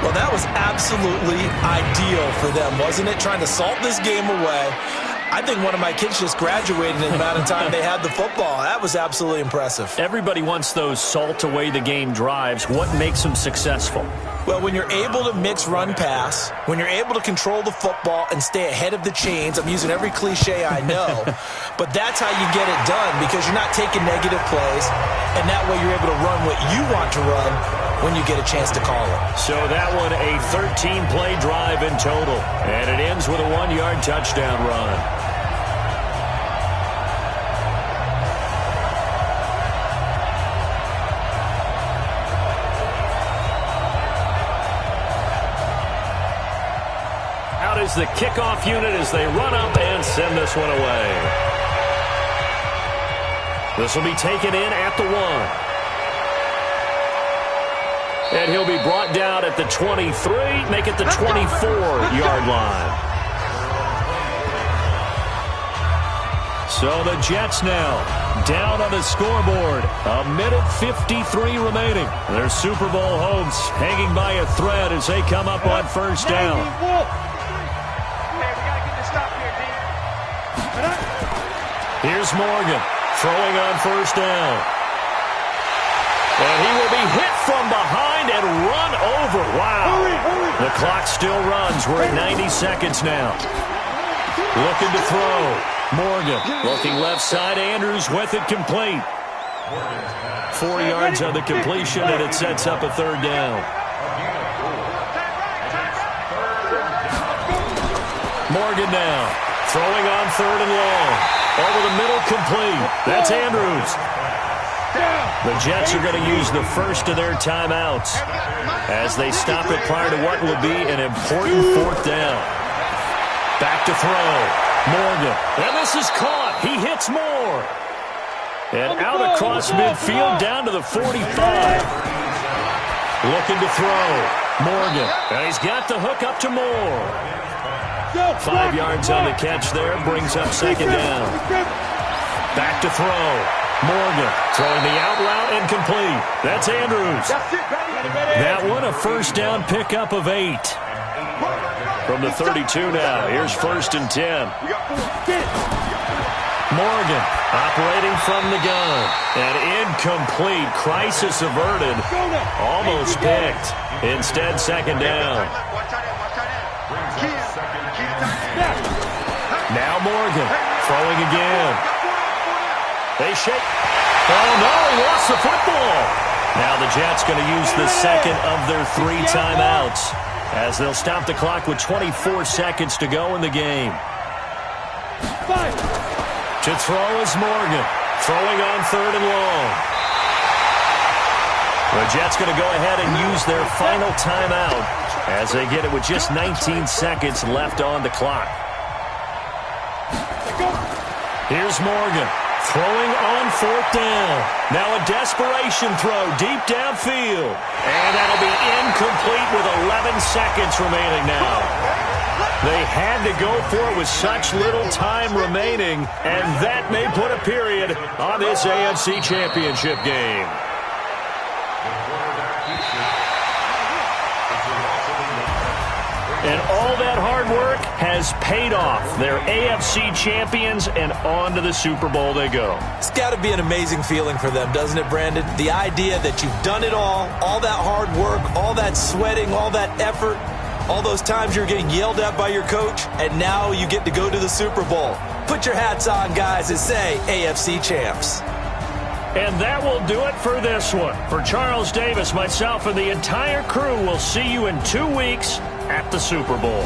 Speaker 5: Well, that was absolutely ideal for them, wasn't it? Trying to salt this game away. I think one of my kids just graduated in the amount of time they had the football. That was absolutely impressive.
Speaker 4: Everybody wants those salt-away-the-game drives. What makes them successful?
Speaker 5: Well, when you're able to mix run-pass, when you're able to control the football and stay ahead of the chains, I'm using every cliche I know, but that's how you get it done because you're not taking negative plays, and that way you're able to run what you want to run when you get a chance to call it.
Speaker 4: So that one a 13-play drive in total, and it ends with a 1-yard touchdown run. Out is the kickoff unit as they run up and send this one away. This will be taken in at the 1. And he'll be brought down at the 23, make it the 24-yard line. So the Jets now down on the scoreboard. 1:53 remaining. Their Super Bowl hopes hanging by a thread as they come up on 1st down. Here's Morgan throwing on 1st down. And he will be hit from behind and run over. Wow. Hurry. The clock still runs. We're at 90 seconds now. Looking to throw. Morgan looking left side. Andrews with it complete. 4 yards on the completion, and it sets up a third down. Morgan now throwing on third and long. Over the middle, complete. That's Andrews. The Jets are going to use the first of their timeouts as they stop it prior to what will be an important fourth down. Back to throw. Morgan. And this is caught. He hits Moore. And out across midfield down to the 45. Looking to throw. Morgan. And he's got the hook up to Moore. 5 yards on the catch there. Brings up second down. Back to throw. Morgan throwing the out route incomplete. That's Andrews. That one a first down pickup of 8. From the 32 now. Here's 1st and 10. Morgan operating from the gun. And incomplete. Crisis averted. Almost picked. Instead, second down. Now Morgan throwing again. They shake. Oh, no, he lost the football. Now the Jets going to use the second of their 3 timeouts as they'll stop the clock with 24 seconds to go in the game. To throw is Morgan. Throwing on third and long. The Jets going to go ahead and use their final timeout as they get it with just 19 seconds left on the clock. Here's Morgan. Throwing on fourth down. Now a desperation throw deep downfield. And that'll be incomplete with 11 seconds remaining now. They had to go for it with such little time remaining, and that may put a period on this AFC Championship game. And all that hard work has paid off. They're AFC champions, and on to the Super Bowl they go.
Speaker 5: It's got to be an amazing feeling for them, doesn't it, Brandon? The idea that you've done it all that hard work, all that sweating, all that effort, all those times you're getting yelled at by your coach, and now you get to go to the Super Bowl. Put your hats on, guys, and say AFC champs.
Speaker 4: And that will do it for this one. For Charles Davis, myself, and the entire crew, we'll see you in 2 weeks at the Super Bowl.